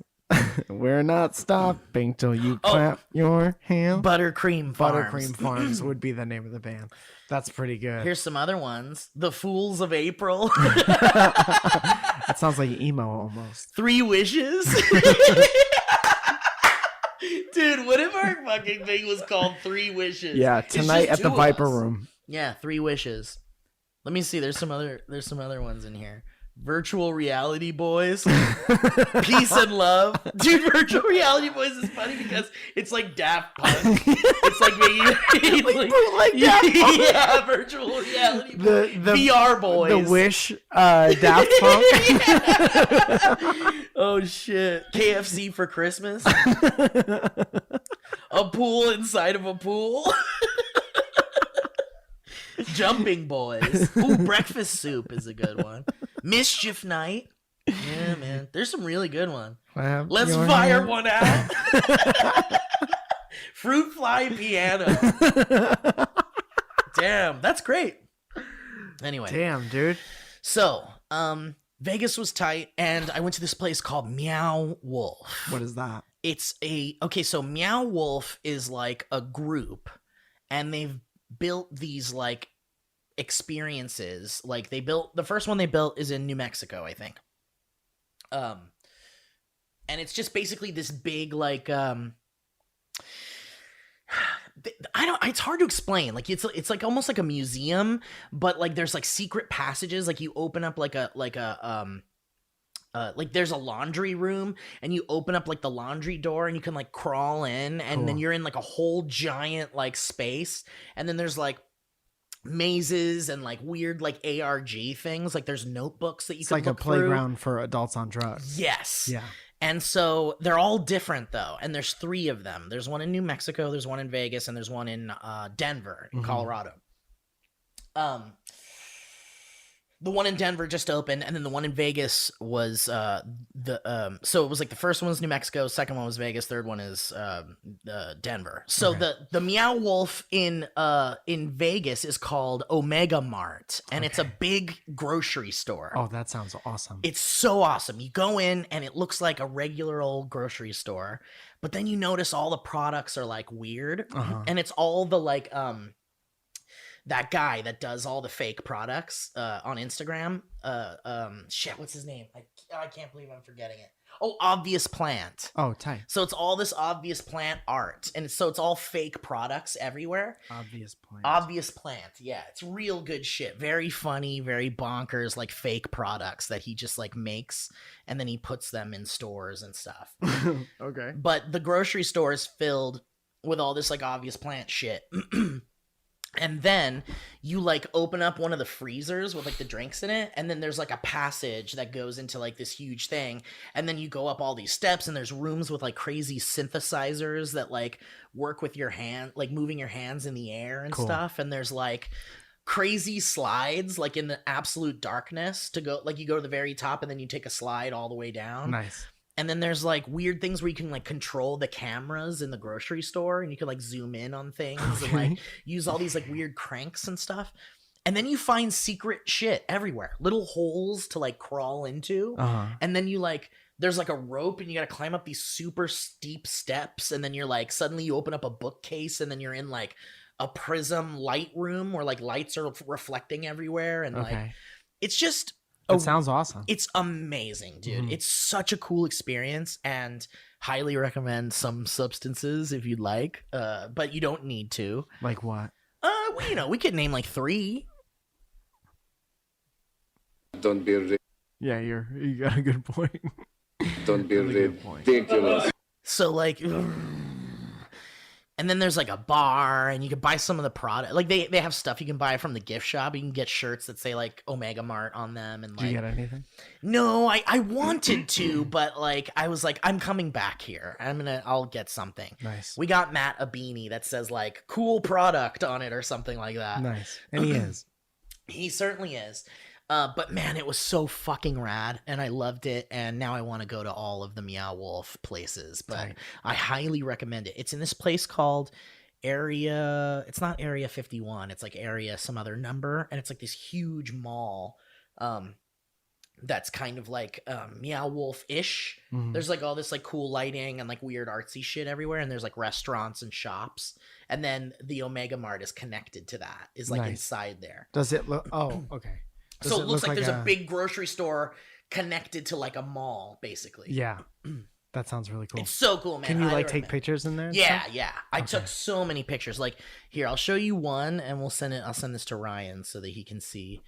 We're not stopping till you clap your hands. Buttercream Farms. Buttercream Farms would be the name of the band. That's pretty good. Here's some other ones. The Fools of April. That sounds like emo almost. 3 Wishes. Dude, what if our fucking thing was called 3 Wishes? Yeah, It's tonight just at the 2 of Viper us. Room. Yeah, 3 Wishes. Let me see. There's some other ones in here. Virtual Reality Boys. Peace and Love. Dude, Virtual Reality Boys is funny because it's like Daft Punk. It's like making Like Daft Punk. yeah, Virtual Reality Boys. The VR Boys. The Wish Daft Punk. Oh shit. KFC for Christmas. A pool inside of a pool. Jumping Boys. Ooh, Breakfast Soup is a good one. Mischief Night. Yeah, man. There's some really good ones. Let's fire one out. Fruit Fly Piano. Damn, that's great. Anyway. Damn, dude. So, Vegas was tight, and I went to this place called Meow Wolf. What is that? So Meow Wolf is like a group, and they've built these like experiences. Like the first one they built is in New Mexico, I think. And it's just basically this big like it's hard to explain. Like it's like almost like a museum, but like there's like secret passages. Like you open up like there's a laundry room, and you open up like the laundry door, and you can like crawl in, and then you're in like a whole giant like space, and then there's like mazes and like weird like ARG things. Like there's notebooks that you It's can like a look through. playground for adults on drugs. Yes. Yeah. And so they're all different though, and there's 3 of them. There's one in New Mexico, there's one in Vegas, and there's one in Denver, in Colorado. The one in Denver just opened, and then the one in Vegas was so it was like the first one was New Mexico, second one was Vegas, third one is Denver. So the Meow Wolf in Vegas is called Omega Mart, and it's a big grocery store. Oh, that sounds awesome. It's so awesome. You go in and it looks like a regular old grocery store, but then you notice all the products are like weird, and it's all the like that guy that does all the fake products on Instagram. Shit, what's his name? I can't believe I'm forgetting it. Oh, Obvious Plant. Oh, tight. So it's all this Obvious Plant art, and so it's all fake products everywhere. Obvious Plant. Obvious Plant, yeah, it's real good shit. Very funny, very bonkers, like fake products that he just like makes, and then he puts them in stores and stuff. Okay. But the grocery store is filled with all this like Obvious Plant shit. And then you like open up one of the freezers with like the drinks in it, and then there's like a passage that goes into like this huge thing, and then you go up all these steps, and there's rooms with like crazy synthesizers that like work with your hand, like moving your hands in the air and stuff, and there's like crazy slides like in the absolute darkness to go, like you go to the very top and then you take a slide all the way down. Nice. And then there's like weird things where you can like control the cameras in the grocery store, and you can like zoom in on things and like use all these like weird cranks and stuff. And then you find secret shit everywhere, little holes to like crawl into. And then you like, there's like a rope, and you got to climb up these super steep steps. And then you're like, suddenly you open up a bookcase, and then you're in like a prism light room where like lights are reflecting everywhere. And like, it's just, It sounds awesome. it's amazing, dude. It's such a cool experience, and highly recommend some substances if you'd like, but you don't need to. Like what? Well, we could name like 3. Don't be Yeah, you got a good point. don't be Really good point. ridiculous. So like, and then there's like a bar, and you can buy some of the product. Like they have stuff you can buy from the gift shop. You can get shirts that say like Omega Mart on them, and Did you like. get anything? No, I wanted to, but like I was like, I'm coming back here. I'll get something. Nice. We got Matt a beanie that says like cool product on it or something like that. Nice. And he is. He certainly is. But man, it was so fucking rad, and I loved it. And now I want to go to all of the Meow Wolf places. But Tight. I highly recommend it. It's in this place called Area. It's not Area 51. It's like Area some other number, and it's like this huge mall. That's kind of like Meow Wolf ish. Mhm. There's like all this like cool lighting and like weird artsy shit everywhere, and there's like restaurants and shops. And then the Omega Mart is connected to that. Is like Nice. inside there. Does it look? Oh, okay. Does So it looks look like there's a big grocery store connected to like a mall, basically. Yeah, that sounds really cool. It's so cool, man. Can you Highly like take recommend. pictures in there? and Yeah, stuff? yeah. I took so many pictures. Like here, I'll show you one, and we'll send it. I'll send this to Ryan so that he can see,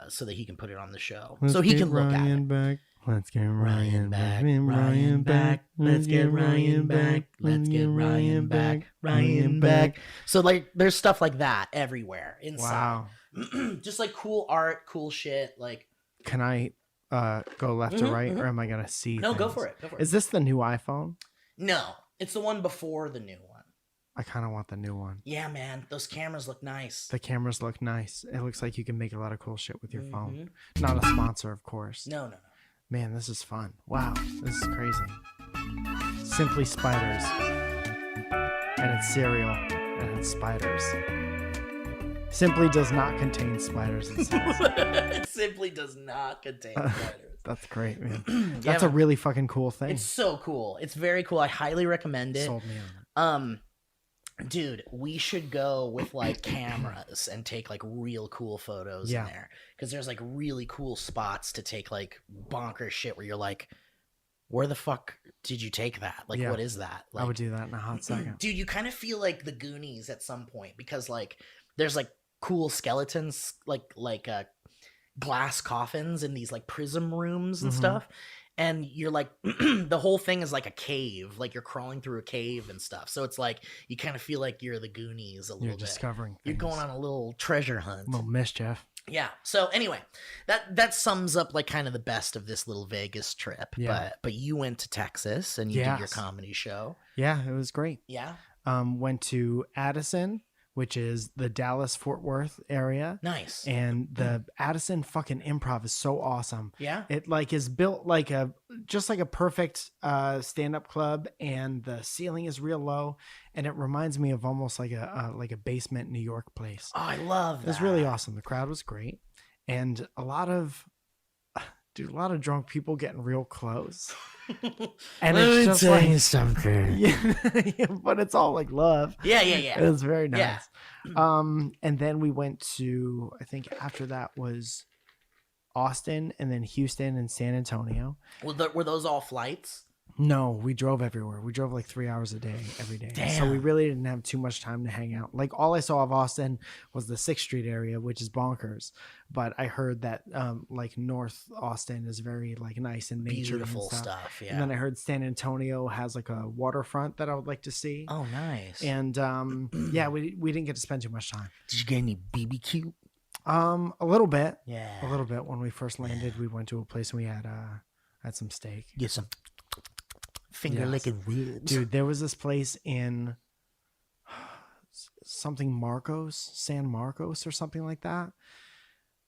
so that he can put it on the show, so he can look at it. Back. Let's get Ryan back, Ryan back. Let's get Ryan back. Let's get Ryan back, Ryan back. So like, there's stuff like that everywhere inside. Wow. Just like cool art, cool shit. Like, Can I go left to right, or am I gonna see? no, go things? for it. Go for it. Is this the new iPhone? No, it's the one before the new one. I kind of want the new one. Yeah, man, those cameras look nice. The cameras look nice. It looks like you can make a lot of cool shit with your phone. Mhm. Not a sponsor, of course. No, no. Man, this is fun. Wow, this is crazy. Simply spiders. And it's cereal. And it's spiders. Simply does not contain spiders. It says. It simply does not contain spiders. That's great, man. Yeah, That's a man. really fucking cool thing. It's so cool. It's very cool. I highly recommend it. Sold me on it. Dude, we should go with like cameras and take like real cool photos Yeah. in there, because there's like really cool spots to take like bonkers shit where you're like, where the fuck did you take that? Like, Yeah. what is that? Like, I would do that in a hot second. dude, you kind of feel like the Goonies at some point, because like there's like cool skeletons, like glass coffins in these like prism rooms and Mhm. stuff. And you're like, the whole thing is like a cave, like you're crawling through a cave and stuff. So it's like you kind of feel like you're the Goonies a little You're bit. discovering You're things. going on a little treasure hunt. A little mischief. Yeah. So anyway, that sums up like kind of the best of this little Vegas trip. Yeah. But you went to Texas and you did your Yes. comedy show. Yeah, it was great. Yeah. Went to Addison, which is the Dallas-Fort Worth area. Nice. And the Addison fucking improv is so awesome. Yeah. It like is built like just like a perfect stand-up club, and the ceiling is real low, and it reminds me of almost like a basement New York place. Oh, I love that. It was really awesome. The crowd was great, and a lot of drunk people getting real close. And it's just like something. yeah, but it's all like love. Yeah, yeah, yeah. It was very nice. Yeah. And then we went to, I think after that was Austin, and then Houston and San Antonio. Were those all flights? No, we drove everywhere. We drove like 3 hours a day, every day. So we Damn. really didn't have too much time to hang out. Like all I saw of Austin was the 6th Street area, which is bonkers. But I heard that like North Austin is very like nice and nature Beautiful stuff. Yeah. And then I heard San Antonio has like a waterfront that I would like to see. Oh, nice. And yeah, we didn't get to spend too much time. Did you get any BBQ? A little bit. Yeah. A little bit. When we first landed, we went to a place and we had some steak. Get some finger licking ribs. Dude, there was this place in something Marcos, San Marcos or something like that,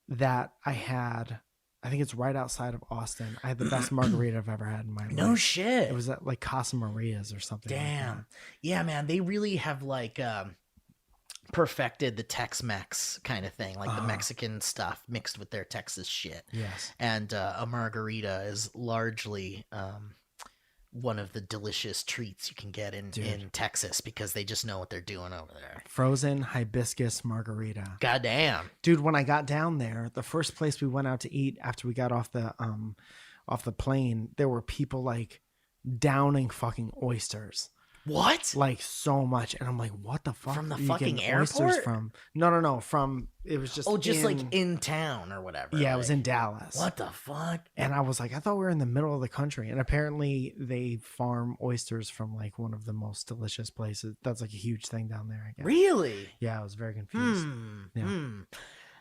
that I had. I think it's right outside of Austin. I had the best margarita I've ever had in my life. No shit. It was at like Casa Maria's or something. Damn. Like Yeah, man. They really have like perfected the Tex-Mex kind of thing, like the Mexican stuff mixed with their Texas shit. that. Yes. And a margarita is largely one of the delicious treats you can get in Texas, because they just know what they're doing over there. Frozen hibiscus margarita. Goddamn. Dude, when I got down there, the first place we went out to eat after we got off the plane, there were people like downing fucking oysters. What? Like so much, and I'm like, what the fuck? From the are you fucking getting oysters airport? from? No. From it was just like in town or whatever. Yeah, it was like, in Dallas. What the fuck? And I was like, I thought we were in the middle of the country. And apparently they farm oysters from like one of the most delicious places. That's like a huge thing down there, I guess. Really? Yeah, I was very confused. Yeah.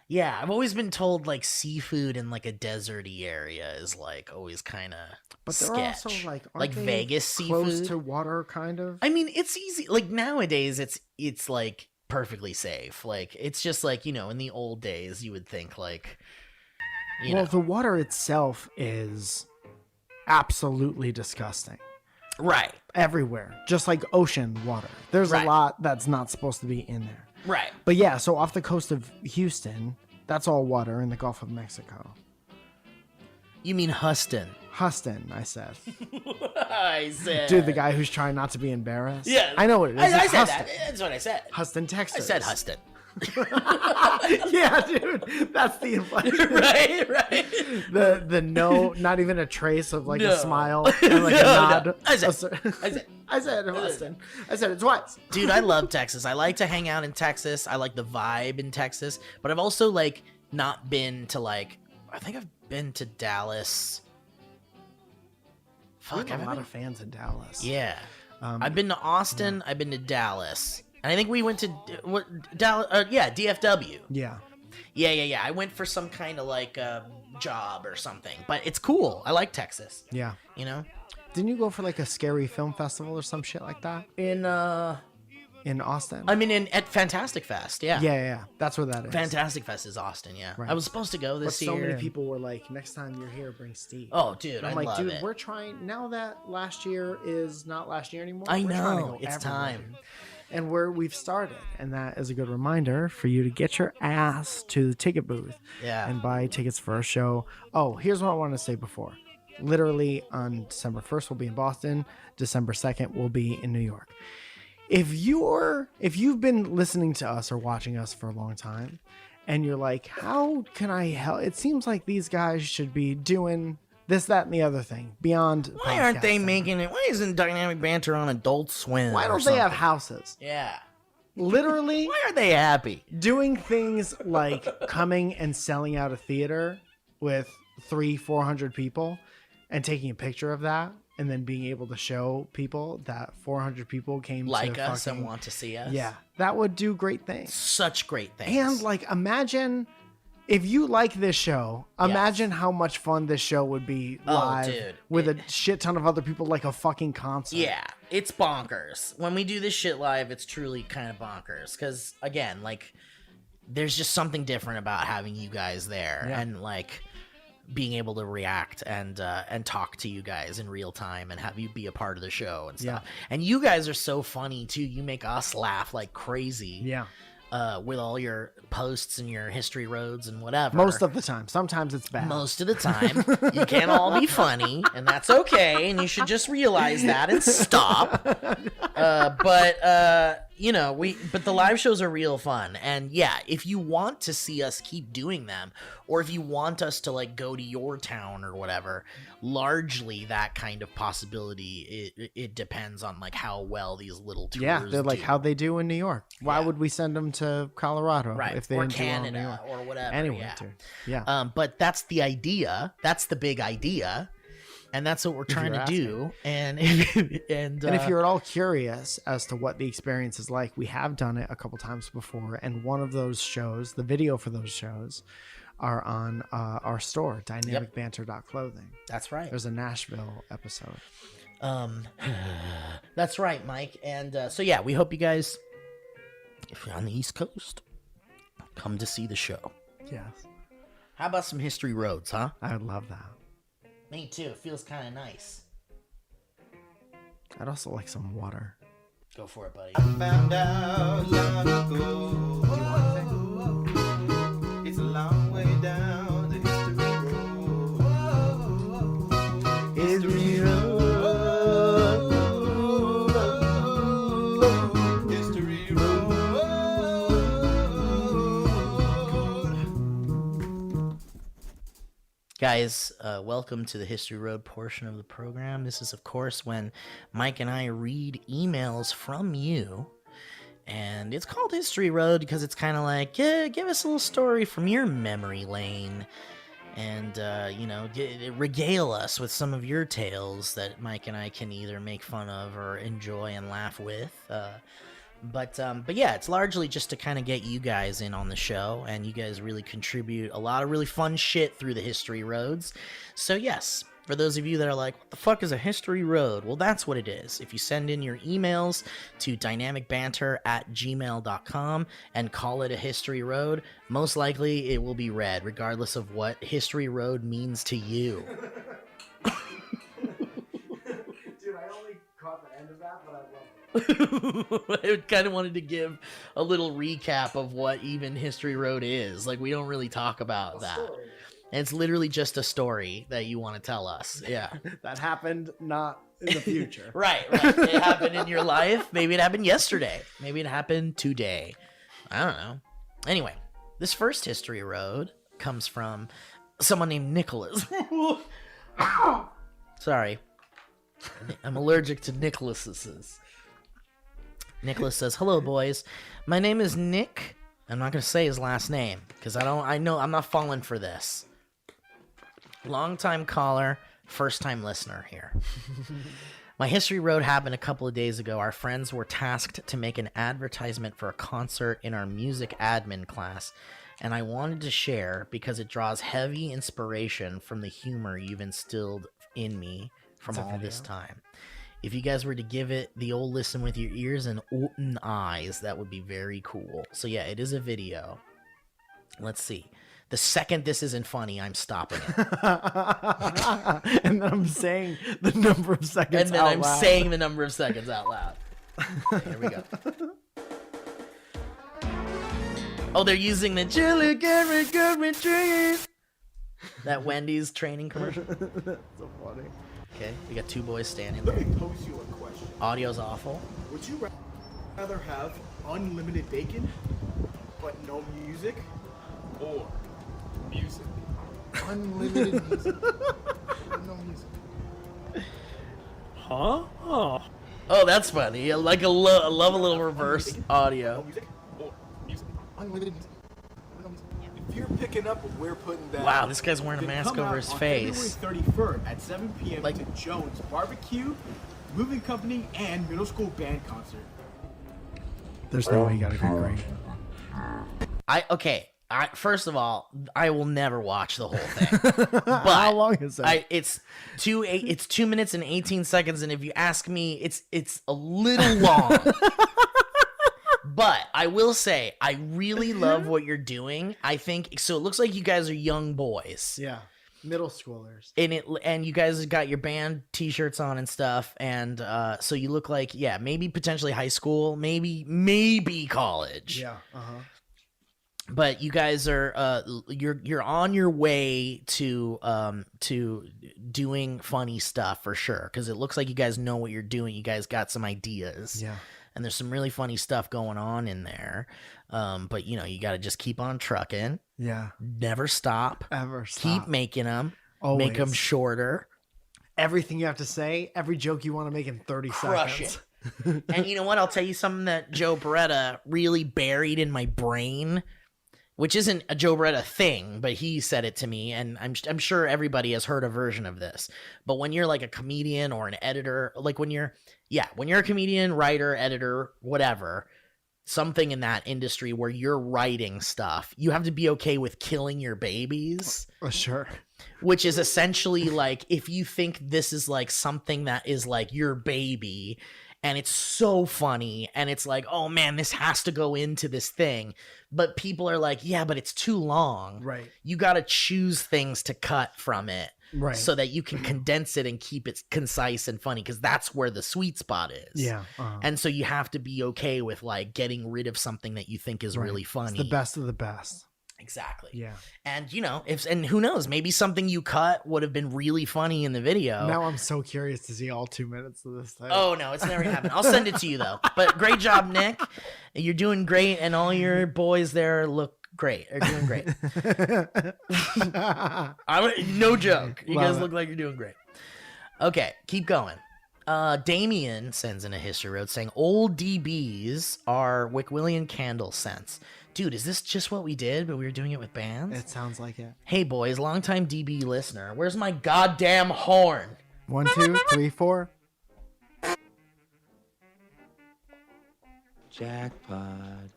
Yeah, I've always been told like seafood in like a deserty area is like always kind of But they're sketch. also like, like aren't they Vegas close seafood. to water, kind of. I mean, it's easy. Like nowadays, it's like perfectly safe. Like it's just like, you know, in the old days, you would think like, you Well, know, the water itself is absolutely disgusting. right, Everywhere, just like ocean water. There's Right. a lot that's not supposed to be in there. right. But yeah, so off the coast of Houston, that's all water in the Gulf of Mexico. You mean Huston? Huston, I said. I said, Dude, the guy who's trying not to be embarrassed. Yeah, I know what it is. I It's said Huston. that. That's what I said. Huston, I Texas. said Huston. Yeah, dude. That's the inflection. right. The no, not even a trace of like No. a smile and like a No. nod. I said I said Huston. I said it twice. Dude, I love Texas. I like to hang out in Texas. I like the vibe in Texas. But I've also like not been to like, I think I've been to Dallas. We Fuck, have a I've lot been, of fans in Dallas. yeah. Um, I've been to Austin. I've been to Dallas. And I think we went to what Dallas? Yeah, DFW. Yeah. Yeah. I went for some kind of like job or something. But it's cool. I like Texas. Yeah. You know. Didn't you go for like a scary film festival or some shit like that In Austin? I mean at Fantastic Fest. Yeah. Yeah. That's where that is. Fantastic Fest is Austin. Yeah. Right. I was supposed to go But this year. so many and- people were like, next time you're here, bring Steve. Oh, dude, I'm I like, love dude, it. we're trying now that last year is not last year anymore. I we're trying to know, go it's everywhere, time. dude. And we've started, and that is a good reminder for you to get your ass to the ticket booth Yeah. and buy tickets for our show. Oh, here's what I wanted to say before. Literally on December 1st we'll be in Boston. December 2nd we'll be in New York. If you've been listening to us or watching us for a long time, and you're like, how can I help? It seems like these guys should be doing this, that, and the other thing beyond. Why aren't they podcasting. making it? Why isn't Dynamic Banter on Adult Swim? Why or don't they have something? houses? Yeah. Literally Why are they happy? doing things like coming and selling out a theater with 300-400 people and taking a picture of that and then being able to show people that 400 people came Like to us fucking, and want to see us. yeah, that would do great things. Such great things. And like, imagine if you like this show, imagine how much fun this show would be Oh, live dude. with a shit ton of other people, like a fucking concert. Yeah, it's bonkers. When we do this shit live, it's truly kind of bonkers. Because, again, like, there's just something different about having you guys there. Yeah. And, like, being able to react and talk to you guys in real time and have you be a part of the show and stuff. And you guys are so funny, too. You make us laugh like crazy. Yeah. With all your posts and your history roads and whatever. Most of the time. Sometimes it's bad. Most of the time. You can't all be funny, and that's okay, and you should just realize that and stop. You know, but the live shows are real fun. And yeah, if you want to see us keep doing them, or if you want us to like go to your town or whatever, largely that kind of possibility, it depends on like how well these little tours Yeah, they're like do. how they do in New York. Why Yeah. would we send them to Colorado Right, if they or didn't do well in New Canada York? or whatever. Anyway, yeah. dude. Yeah. But that's the idea. That's the big idea, and that's what we're trying you're to do. And and if you're at all curious as to what the experience is like, we have done it a couple times before, and one of those shows, the video for those shows, are on our store, dynamicbanter.clothing. that's right. There's a Nashville episode. That's right, Mike. And so yeah, we hope you guys, if you're on the East Coast, come to see the show. Yes, How about some history roads, huh? I would love that. Me too. It feels kind of nice. I'd also like some water. Go for it, buddy. Found out long ago. It's a long way down the history road. History road. History road. Guys, welcome to the History Road portion of the program. This is, of course, when Mike and I read emails from you. And it's called History Road because it's kind of like, yeah, give us a little story from your memory lane. And, regale us with some of your tales that Mike and I can either make fun of or enjoy and laugh with. But yeah, it's largely just to kind of get you guys in on the show, and you guys really contribute a lot of really fun shit through the History Roads. So yes, for those of you that are like, what the fuck is a History Road? Well, that's what it is. If you send in your emails to dynamicbanter@gmail.com and call it a History Road, most likely it will be read, regardless of what History Road means to you. Dude, I only caught the end of that, but I love it. I kind of wanted to give a little recap of what even History Road is. Like, we don't really talk about that. Story. It's literally just a story that you want to tell us. Yeah. That happened not in the future. Right. It happened in your life. Maybe it happened yesterday. Maybe it happened today. I don't know. Anyway, this first History Road comes from someone named Nicholas. Sorry. I'm allergic to Nicholas's. Nicholas says, "Hello, boys. My name is Nick." I'm not going to say his last name because I know I'm not falling for this. Long-time caller, first-time listener here. My History Road happened a couple of days ago. Our friends were tasked to make an advertisement for a concert in our music admin class, and I wanted to share because it draws heavy inspiration from the humor you've instilled in me from all this time. If you guys were to give it the old listen with your ears and open eyes, that would be very cool. So yeah, it is a video. Let's see. The second this isn't funny, I'm stopping it. And then I'm saying the number of seconds And then out I'm loud. saying the number of seconds out loud. Okay, here we go. Oh, they're using the chili trees. That Wendy's training commercial. So funny. Okay, we got two boys standing Let there. me pose you a question. Audio's awful. Would you rather have unlimited bacon, but no music, or music? Unlimited music, but no music. Huh? Oh, that's funny. I like I love a little reverse No audio. music, or music. Unlimited music. No music. If you're picking up what we're putting down, Wow, this guy's wearing a then mask come over out his on face. February 31st at 7 p.m. Like- to Jones Barbecue, Moving Company, and Middle School Band Concert. There's no way you got a good grade. First of all, I will never watch the whole thing. But How long is that? It's 2 minutes and 18 seconds, and if you ask me, it's a little long. But I will say, I really love what you're doing. I think so. It looks like you guys are young boys. Yeah. Middle schoolers. And you guys got your band t-shirts on and stuff, and so you look like, yeah, maybe potentially high school, maybe college. Yeah. Uh-huh. But you guys are you're on your way to doing funny stuff for sure, because it looks like you guys know what you're doing. You guys got some ideas. Yeah. And there's some really funny stuff going on in there. But you got to just keep on trucking. Yeah. Never stop. Ever stop. Keep making them. Always. Make them shorter. Everything you have to say, every joke you want to make in 30 Crush seconds. it. And you know what? I'll tell you something that Joe Beretta really buried in my brain, which isn't a Joe Beretta thing, but he said it to me, and I'm sure everybody has heard a version of this. But when you're like a comedian or an editor, like when you're a comedian, writer, editor, whatever, something in that industry where you're writing stuff, you have to be okay with killing your babies. Sure. Which is essentially like, if you think this is like something that is like your baby and it's so funny and it's like, oh man, this has to go into this thing, but people are like, yeah, but it's too long. Right. You got to choose things to cut from it. Right. So that you can condense it and keep it concise and funny, because that's where the sweet spot is. Yeah. Uh-huh. And so you have to be okay with like getting rid of something that you think is Right. really funny. It's the best of the best. Exactly. Yeah. And and who knows, maybe something you cut would have been really funny in the video. Now I'm so curious to see all 2 minutes of this thing. Oh no, it's never happened. I'll send it to you though. But great job, Nick. You're doing great, and all your boys there look great. You're doing great. No joke. You guys look like you're doing great. Okay, keep going. Damien sends in a history road saying old DBs are Wickwillian candle scents. Dude, is this just what we did, but we were doing it with bands? It sounds like it. Hey boys, longtime DB listener, where's my goddamn horn? 1, 2, 3, 4. Jackpot.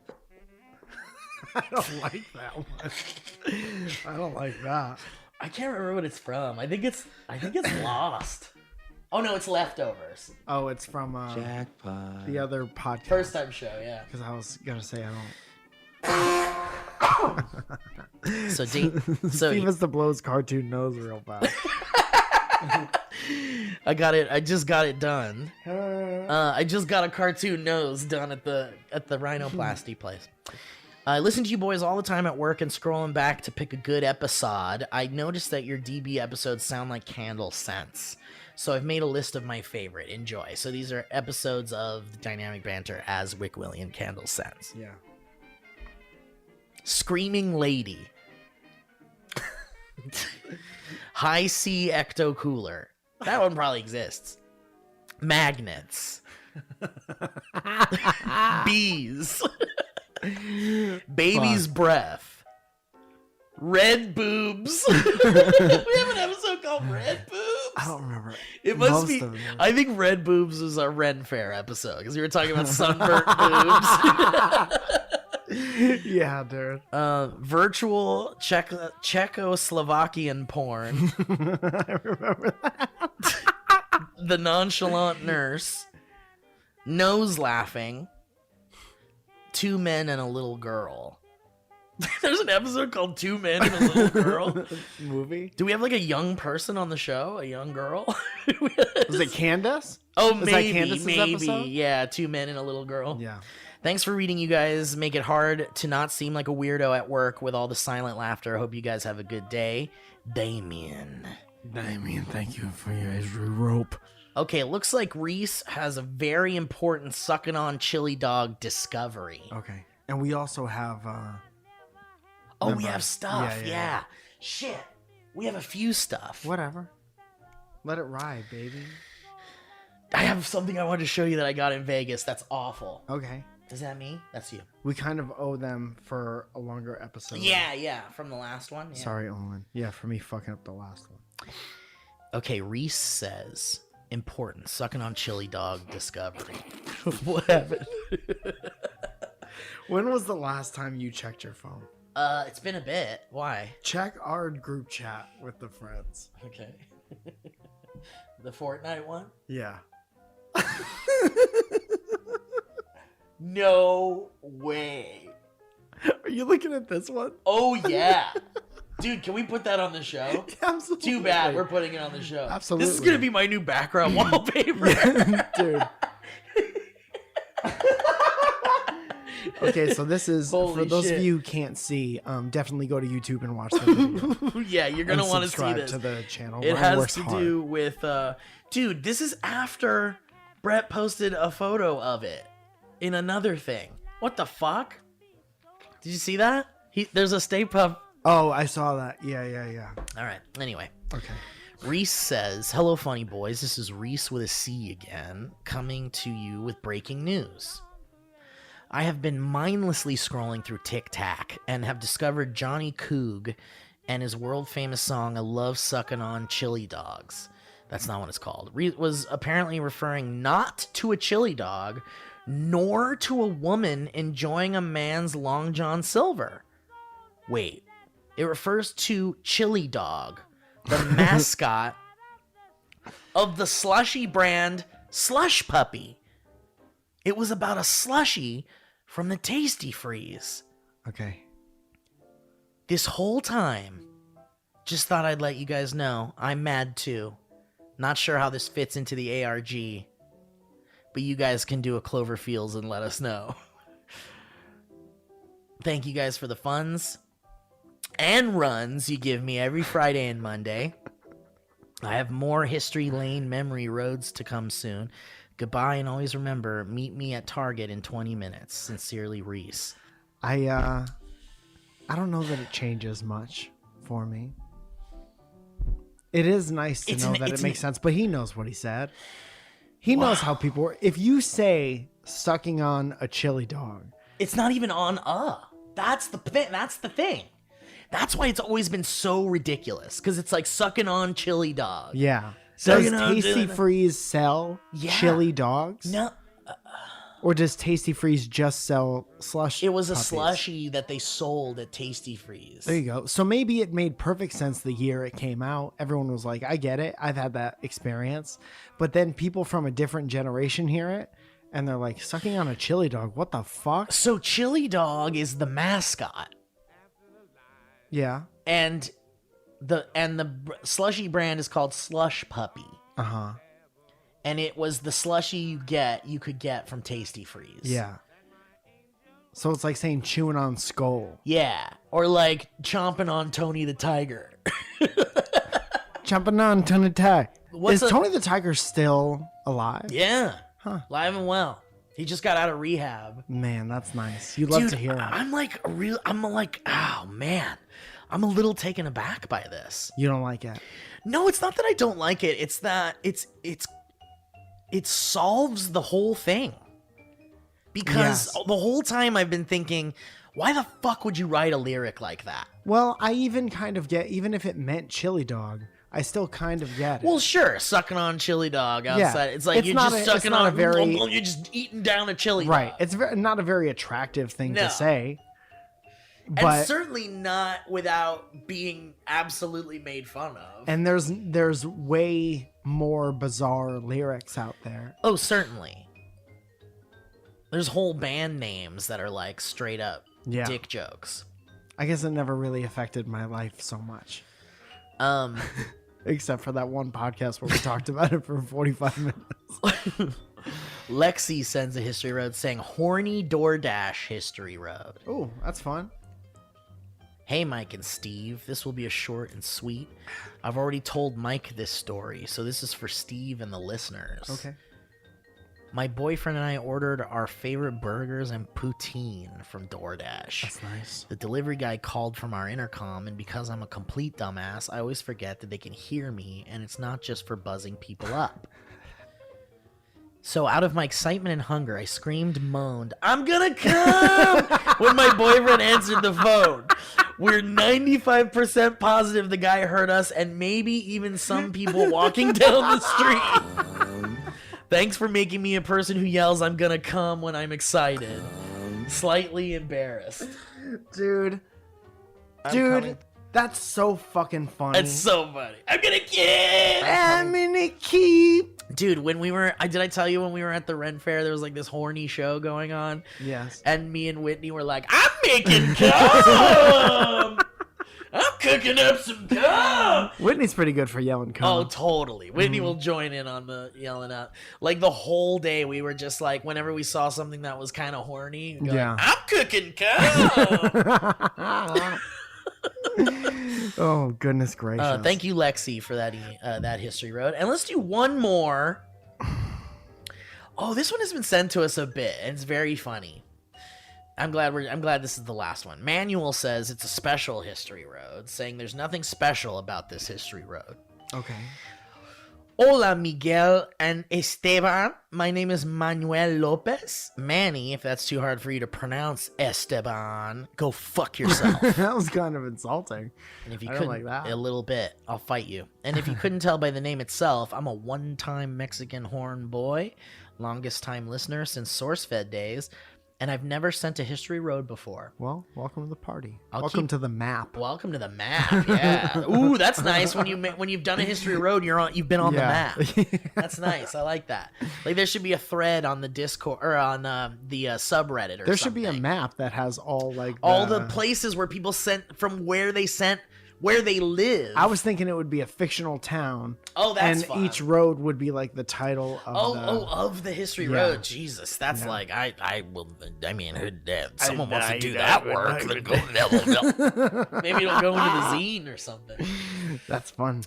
I don't like that one. I don't like that. I can't remember what it's from. I think it's Lost. Oh no, it's Leftovers. Oh, it's from Jackpot. the other podcast. First time show, yeah. Because I was gonna say I don't. So Steve has to blow his cartoon nose real fast. I got it. I just got it done. I just got a cartoon nose done at the rhinoplasty place. I listen to you boys all the time at work and scrolling back to pick a good episode. I noticed that your DB episodes sound like candle scents. So I've made a list of my favorite. Enjoy. So these are episodes of the Dynamic Banter as Wickwillian candle scents. Yeah. Screaming Lady. High C Ecto Cooler. That one probably exists. Magnets. Bees. Baby's breath. Red boobs. We have an episode called Red Boobs. I don't remember. It must Most be. of them. I think Red Boobs was our Ren Fair episode because we were talking about sunburnt boobs. Yeah, dude. Virtual Czechoslovakian porn. I remember that. The nonchalant nurse. Nose laughing. 2 men and a little girl. There's an episode called 2 Men and a Little Girl. Movie? Do we have like a young person on the show? A young girl? Was it Candace? Oh, Was that maybe, Candace's maybe. episode? Yeah, 2 men and a little girl. Yeah. Thanks for reading, you guys. Make it hard to not seem like a weirdo at work with all the silent laughter. Hope you guys have a good day. Damien, thank you for your rope. Okay, it looks like Reese has a very important sucking on chili dog discovery. Okay. And we also have Oh, we Remember. have stuff. Yeah, yeah, Yeah. Shit. We have a few stuff. whatever. Let it ride, baby. I have something I wanted to show you that I got in Vegas that's awful. Okay. Is that me? That's you. We kind of owe them for a longer episode. Yeah, from the last one. Yeah. Sorry, Owen. Yeah, for me fucking up the last one. Okay, Reese says, important, sucking on chili dog discovery. What happened? When was the last time you checked your phone? It's been a bit. Why? Check our group chat with the friends. Okay. The Fortnite one? Yeah. No way. Are you looking at this one? Oh, yeah. Dude, can we put that on the show? Absolutely. Too bad. We're putting it on the show. Absolutely. This is going to be my new background wallpaper. Dude. Okay, so this is, Holy for those shit. of you who can't see, definitely go to YouTube and watch the video. Yeah, you're going to And want to see subscribe this. to the channel. It Ryan has works to hard. do with, dude, this is after Brett posted a photo of it in another thing. What the fuck? Did you see that? There's a Stay Puft. Oh, I saw that. Yeah. All right. Anyway, Okay. Reese says, hello, funny boys. This is Reese with a C again, coming to you with breaking news. I have been mindlessly scrolling through TikTok and have discovered Johnny Coog and his world-famous song, I Love Sucking on Chili Dogs. That's not what it's called. Was apparently referring not to a chili dog, nor to a woman enjoying a man's Long John Silver. Wait, it refers to Chili Dog, the mascot of the slushy brand Slush Puppy. It was about a slushie from the Tasty Freeze. Okay. This whole time, just thought I'd let you guys know I'm mad too. Not sure how this fits into the ARG, but you guys can do a Cloverfields and let us know. Thank you guys for the funds and runs you give me every Friday and Monday. I have more History Lane memory roads to come soon. Goodbye, and always remember, meet me at Target in 20 minutes. Sincerely, Reese. I I don't know that it changes much for me. It is nice to know that it makes sense, but he knows what he said. He knows how people were. If you say sucking on a chili dog, it's not even on That's the thing. That's why it's always been so ridiculous, because it's like sucking on chili dog. Yeah. Sucking Does on Tasty Freeze sell chili dogs? No. Or does Tasty Freeze just sell slush? It was a puppies? slushie that they sold at Tasty Freeze. There you go. So maybe it made perfect sense the year it came out. Everyone was like, I get it. I've had that experience. But then people from a different generation hear it and they're like, sucking on a chili dog. What the fuck? So chili dog is the mascot. Yeah. And the slushy brand is called Slush Puppy. Uh-huh. And it was the slushie you could get from Tasty Freeze. Yeah. So it's like saying chewing on skull. Yeah. Or like chomping on Tony the Tiger. Chomping on Tony the Tiger. What's Is Tony the Tiger still alive? Yeah. Huh. Live and well. He just got out of rehab. Man, that's nice. You'd love to hear it. I'm like, oh man. I'm a little taken aback by this. You don't like it? No, it's not that I don't like it. It's that it solves the whole thing. Because the whole time I've been thinking, why the fuck would you write a lyric like that? Well, I even kind of get, even if it meant chili dog, I still kind of get it. Well, sure, sucking on chili dog outside. Yeah. It's like you're just sucking on you're just eating down a chili dog. Right. It's not a very attractive thing to say. But, and certainly not without being absolutely made fun of. And there's way more bizarre lyrics out there. Oh, certainly. There's whole band names that are like straight up dick jokes. I guess it never really affected my life so much. Except for that one podcast where we talked about it for 45 minutes. Lexi sends a history road saying horny DoorDash history road. Oh, that's fun. Hey, Mike and Steve, this will be a short and sweet. I've already told Mike this story, so this is for Steve and the listeners. Okay. My boyfriend and I ordered our favorite burgers and poutine from DoorDash. That's nice. The delivery guy called from our intercom, and because I'm a complete dumbass, I always forget that they can hear me, and it's not just for buzzing people up. So out of my excitement and hunger, I screamed, moaned, "I'm gonna come!" when my boyfriend answered the phone. We're 95% positive the guy heard us, and maybe even some people walking down the street. Thanks for making me a person who yells, "I'm gonna come" when I'm excited. Slightly embarrassed. Dude, coming. that's so fucking funny. That's so funny. I'm gonna keep. I'm gonna keep. Dude, when we were, did I tell you when we were at the Ren Fair, there was like this horny show going on? Yes. And me and Whitney were like, I'm making cum! I'm cooking up some cum! Whitney's pretty good for yelling cum. Oh, totally. Whitney will join in on the yelling out. Like the whole day, we were just like, whenever we saw something that was kind of horny, we'd go, Yeah. I'm cooking cum! Oh, goodness gracious. Thank you, Lexi, for that that history road. And let's do one more. Oh, this one has been sent to us a bit, and it's very funny. I'm glad this is the last one. Manuel says it's a special history road, saying there's nothing special about this history road. Okay. Hola, Miguel and Esteban. My name is Manuel Lopez. Manny, if that's too hard for you to pronounce, Esteban, go fuck yourself. That was kind of insulting. And if you I don't couldn't, like that. a little bit, I'll fight you. And if you couldn't tell by the name itself, I'm a one-time Mexican horn boy, longest time listener since SourceFed days, and I've never sent a history road before. Well, welcome to the party. I'll Welcome keep- to the map. Welcome to the map. Yeah. Ooh, that's nice. When you've done a history road, you've been on the map. That's nice. I like that. Like there should be a thread on the Discord or on the subreddit or There something. should be a map that has all like all the places where people sent from where they live. I was thinking it would be a fictional town. Oh, that's and fun. each road would be like the title of of the history Yeah. road. Jesus, that's Yeah. like I will. I mean, someone wants to do that work. Then go, maybe it'll go into the zine or something. That's fun.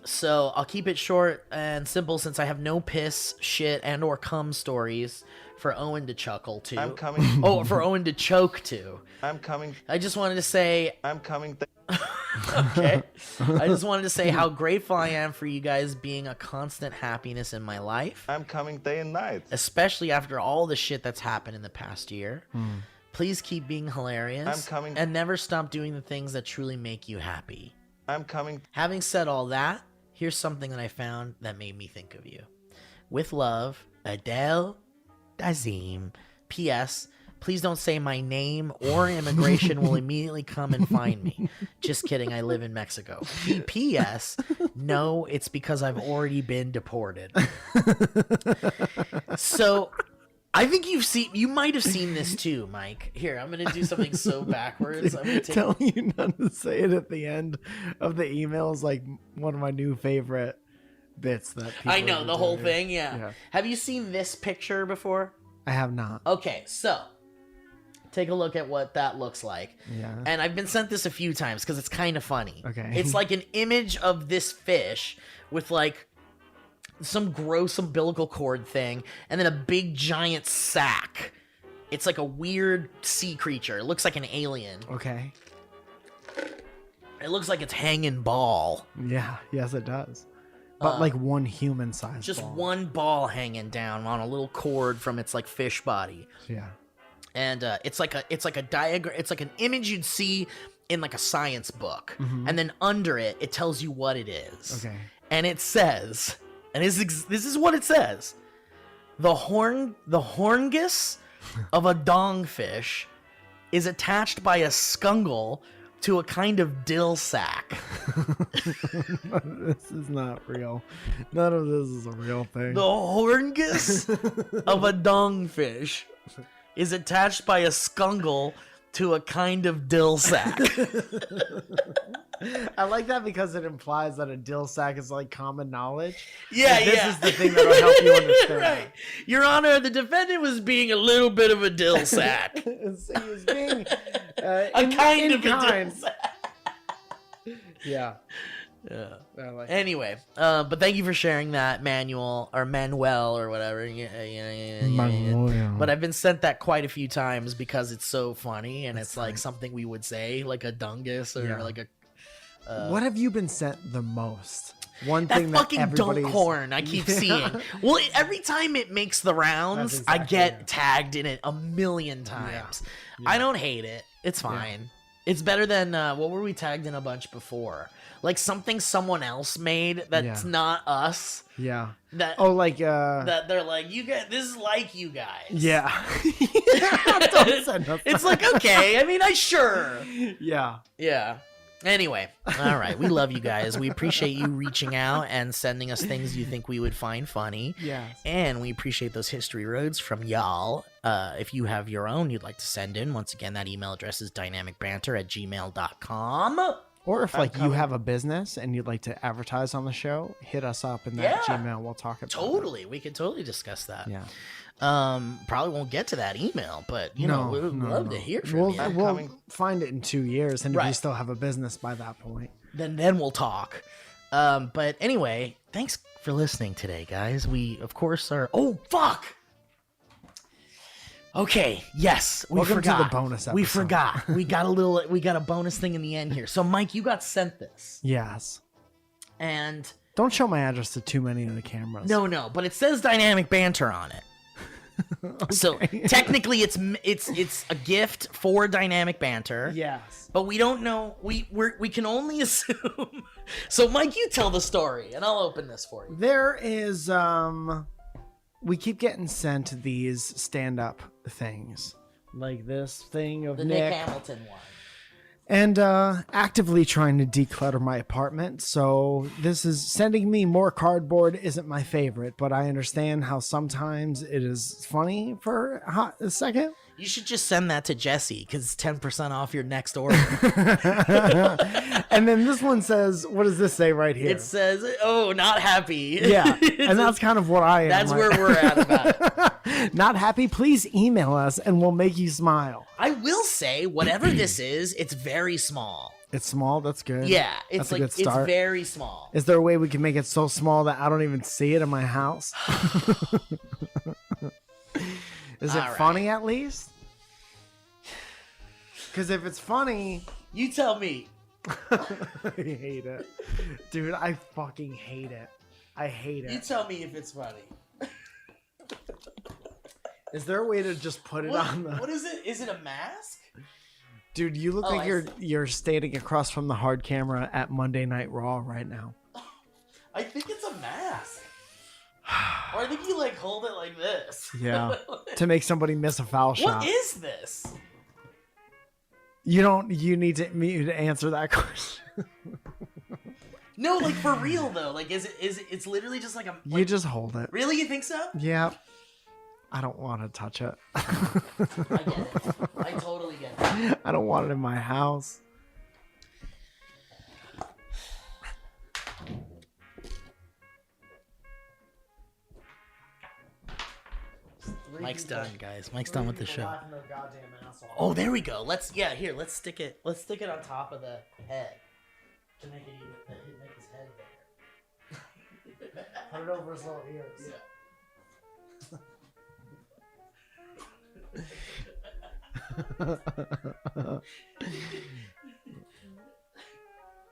So I'll keep it short and simple since I have no piss, shit, and or cum stories for Owen to chuckle to. I'm coming. Oh, for Owen to choke to. I'm coming. I just wanted to say, I'm coming. okay. I just wanted to say how grateful I am for you guys being a constant happiness in my life, I'm coming day and night. especially after all the shit that's happened in the past year. Please keep being hilarious. I'm coming. And never stop doing the things that truly make you happy. I'm coming. Having said all that, here's something that I found that made me think of you. With love, Adele Dazim. P.S. Please don't say my name or immigration will immediately come and find me. Just kidding, I live in Mexico. P.S. No, it's because I've already been deported. So, I think you might have seen this too, Mike. Here, I'm going to do something so backwards. I'm going to take... Telling you not to say it at the end of the email is like one of my new favorite bits that people I know, the whole thing, yeah. Yeah. Have you seen this picture before? I have not. Okay, so take a look at what that looks like. Yeah. And I've been sent this a few times because it's kind of funny. Okay. It's like an image of this fish with like some gross umbilical cord thing and then a big giant sack. It's like a weird sea creature. It looks like an alien. Okay. It looks like it's hanging ball. Yeah. Yes, it does. But like one human size. Just ball. one ball hanging down on a little cord from its like fish body. Yeah. And it's like a diagram. It's like an image you'd see in like a science book, and then under it, it tells you what it is. Okay. And it says, and this is what it says: the horngus of a dongfish is attached by a scungle to a kind of dill sack. This is not real. None of this is a real thing. The horngus of a dongfish is attached by a scungle to a kind of dill sack. I like that because it implies that a dill sack is like common knowledge. Yeah, This yeah. is the thing that'll help you understand. Right. Your Honor, the defendant was being a little bit of a dill sack. So he was being A kind of a dill sack. Yeah. Yeah. I like Anyway, but thank you for sharing that, Manuel or Manuel or whatever. Yeah. Manuel. But I've been sent that quite a few times because it's so funny and it's like something we would say, like a dungus or Yeah. like a. What have you been sent the most? One That thing fucking that dunk everybody's... horn I keep seeing. Well, every time it makes the rounds, That's I exactly get it. tagged in it a million times. I don't hate it. It's fine. It's better than what were we tagged in a bunch before? Like something someone else made that's Yeah. not us. Yeah. That Oh, like that they're like, you guys, this is like you guys. Yeah. Don't send us It's that. like, okay, I mean, sure. Yeah. Yeah. Anyway, all right. We love you guys. We appreciate you reaching out and sending us things you think we would find funny. Yes. And we appreciate those history roads from y'all. If you have your own you'd like to send in, once again, that email address is dynamicbanter@gmail.com. Or if like you have a business and you'd like to advertise on the show, hit us up in that Yeah. Gmail. We'll talk about Totally. We could totally discuss that. it. Yeah. Probably won't get to that email, but, you know, we would love to hear from you. We'll find it in 2 years, and if you Right. still have a business by that point. Then we'll talk. But anyway, thanks for listening today, guys. We, of course, are... Oh, fuck! Okay, yes, we Welcome to forgot. the bonus We episode. forgot. We got a bonus thing in the end here. So, Mike, you got sent this. Yes. And... Don't show my address to too many of the cameras. No, but it says Dynamic Banter on it. So technically, it's a gift for Dynamic Banter. Yes. But we don't know. We can only assume. So, Mike, you tell the story, and I'll open this for you. There is we keep getting sent these stand-up things, like this thing of The Nick Hamilton one. and actively trying to declutter my apartment. So this is sending me more cardboard isn't my favorite, but I understand how sometimes it is funny for a second. You should just send that to Jesse because it's 10% off your next order. And then this one says, what does this say right here? It says, "Oh, not happy." Yeah, and that's kind of what I am. That's like, where we're at about it. Not happy? Please email us and we'll make you smile. I will say, whatever this is, it's very small. It's small. That's good. Yeah, it's That's a like good start. it's very small. Is there a way we can make it so small that I don't even see it in my house? Is it All funny at least? Because if it's funny, You tell me. I hate it, dude. I fucking hate it. I hate You it. tell me if it's funny. Is there a way to just put it on the? What is it? Is it a mask? Dude, you look Oh, like you're standing across from the hard camera at Monday Night Raw right now. I think it's a mask. Or I think you like hold it like this. Yeah, to make somebody miss a foul shot. What is this? You need me to answer that question. No, like for real though. Like is it it's literally just like a You just hold it. Really, you think so? Yeah. I don't want to touch it. I get it. I totally get it. I don't want it in my house. Mike's done, guys. Mike's done with the show. Oh, there we go. Let's stick it. Let's stick it on top of the head to make it even make his head bigger. Put it over his little ears. Yeah.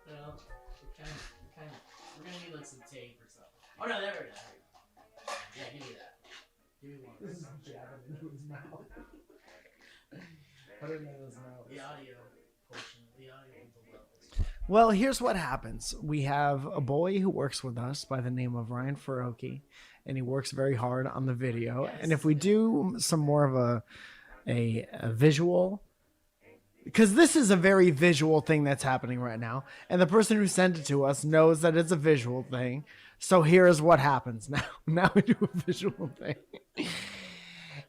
Well, we're gonna need like some tape or something. Oh no, there we go. Yeah, give me that. Give me one. This is jabbing into his mouth. Put it in his mouth. The audio portion. The audio is the levels. Well, here's what happens. We have a boy who works with us by the name of Ryan Farroki, and he works very hard on the video. Yes. And if we do some more of a visual, because this is a very visual thing that's happening right now, and the person who sent it to us knows that it's a visual thing. So here is what happens now. Now we do a visual thing,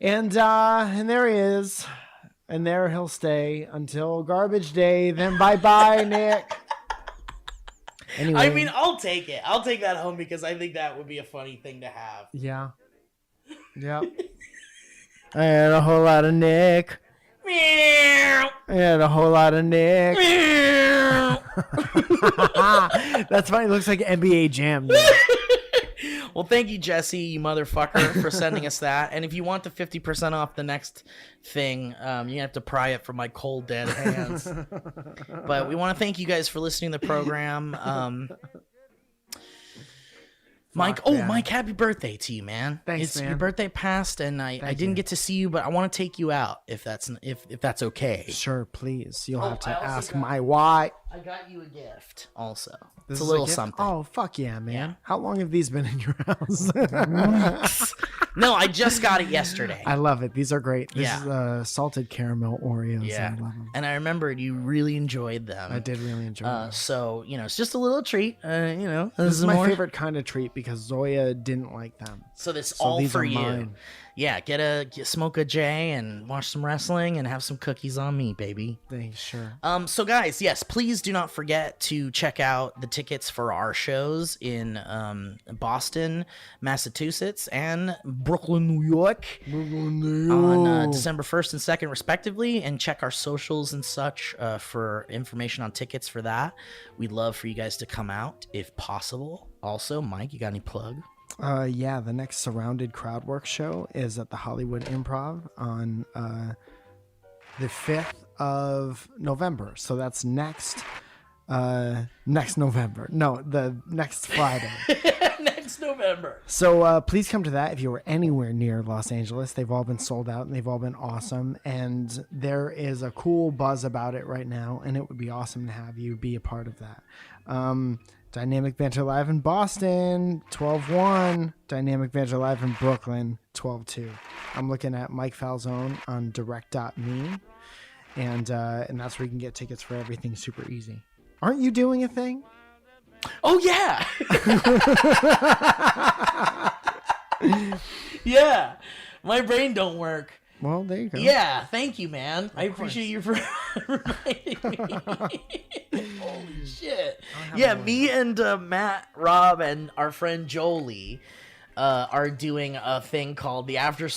and there he is, and there he'll stay until garbage day. Then bye bye, Nick. Anyway, I mean, I'll take it. I'll take that home because I think that would be a funny thing to have. Yeah. Yeah. I had a whole lot of Nick. Meow. I had a whole lot of Nick. Meow. That's funny. It looks like NBA Jam. Well, thank you, Jesse, you motherfucker, for sending us that. And if you want the 50% off the next thing, you have to pry it from my cold, dead hands. But we want to thank you guys for listening to the program. Mike, Mike, happy birthday to you, man. Thanks, man. Your birthday passed, and I didn't get to see you, but I want to take you out if that's okay. Sure, please. You'll have to I also ask got- my wife. I got you a gift, also. This It's a is little gift? something. Oh, fuck yeah, man. Yeah. How long have these been in your house? No, I just got it yesterday. I love it. These are great. This Yeah. is salted caramel Oreos. Yeah, I love them. and I remembered you really enjoyed them. I did really enjoy them. So it's just a little treat. This is my favorite kind of treat because Zoya didn't like them. So this So all these for are you. mine. Yeah, smoke a J and watch some wrestling and have some cookies on me, baby. Thanks, sure. So guys, yes, please do not forget to check out the tickets for our shows in Boston, Massachusetts, and Brooklyn, New York on December 1st and 2nd, respectively, and check our socials and such for information on tickets for that. We'd love for you guys to come out if possible. Also, Mike, you got any plug? Yeah, the next Surrounded Crowd Work show is at the Hollywood Improv on the 5th of November. So that's next November. No, the next Friday. Next November. So please come to that if you were anywhere near Los Angeles. They've all been sold out and they've all been awesome. And there is a cool buzz about it right now. And it would be awesome to have you be a part of that. Dynamic Banter Live in Boston, 12/1. Dynamic Banter Live in Brooklyn, 12/2. I'm looking at Mike Falzone on direct.me. And that's where you can get tickets for everything super easy. Aren't you doing a thing? Oh, yeah. Yeah. My brain don't work. Well, there you go. Yeah, thank you, man. I appreciate you for reminding me. Holy shit. Yeah, me and Matt, Rob, and our friend Jolie are doing a thing called the after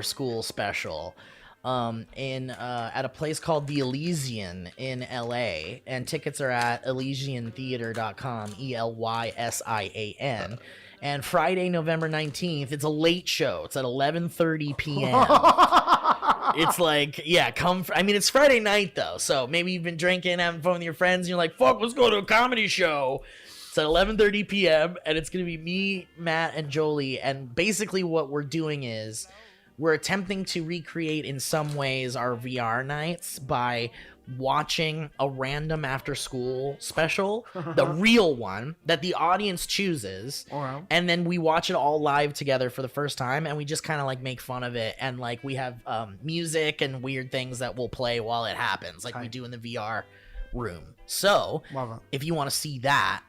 school special at a place called the Elysian in LA, and tickets are at elysiantheater.com, ELYSIAN. And Friday, November 19th, it's a late show. It's at 11:30 p.m. It's like, yeah, it's Friday night, though. So maybe you've been drinking, having fun with your friends, and you're like, fuck, let's go to a comedy show. It's at 11:30 p.m., and it's going to be me, Matt, and Jolie. And basically what we're doing is we're attempting to recreate in some ways our VR nights by watching a random after school special, the real one that the audience chooses, and then we watch it all live together for the first time, and we just kind of like make fun of it, and like we have music and weird things that will play while it happens, like we do in the VR room. So if you want to see that,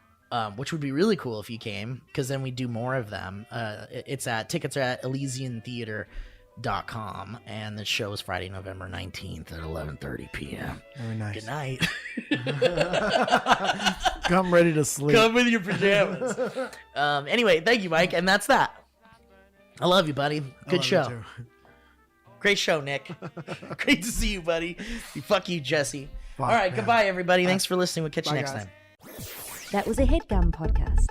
which would be really cool if you came, because then we do more of them, tickets are at ElysianTheater.com, and the show is Friday, November 19th at 11:30 p.m. Very nice. Good night. Come ready to sleep. Come with your pajamas. Anyway, thank you, Mike, and that's that. I love you, buddy. Good show. Great show, Nick. Great to see you, buddy. Fuck you, Jesse. All right, goodbye, everybody. Thanks for listening. We'll catch you next time. That was a HeadGum podcast.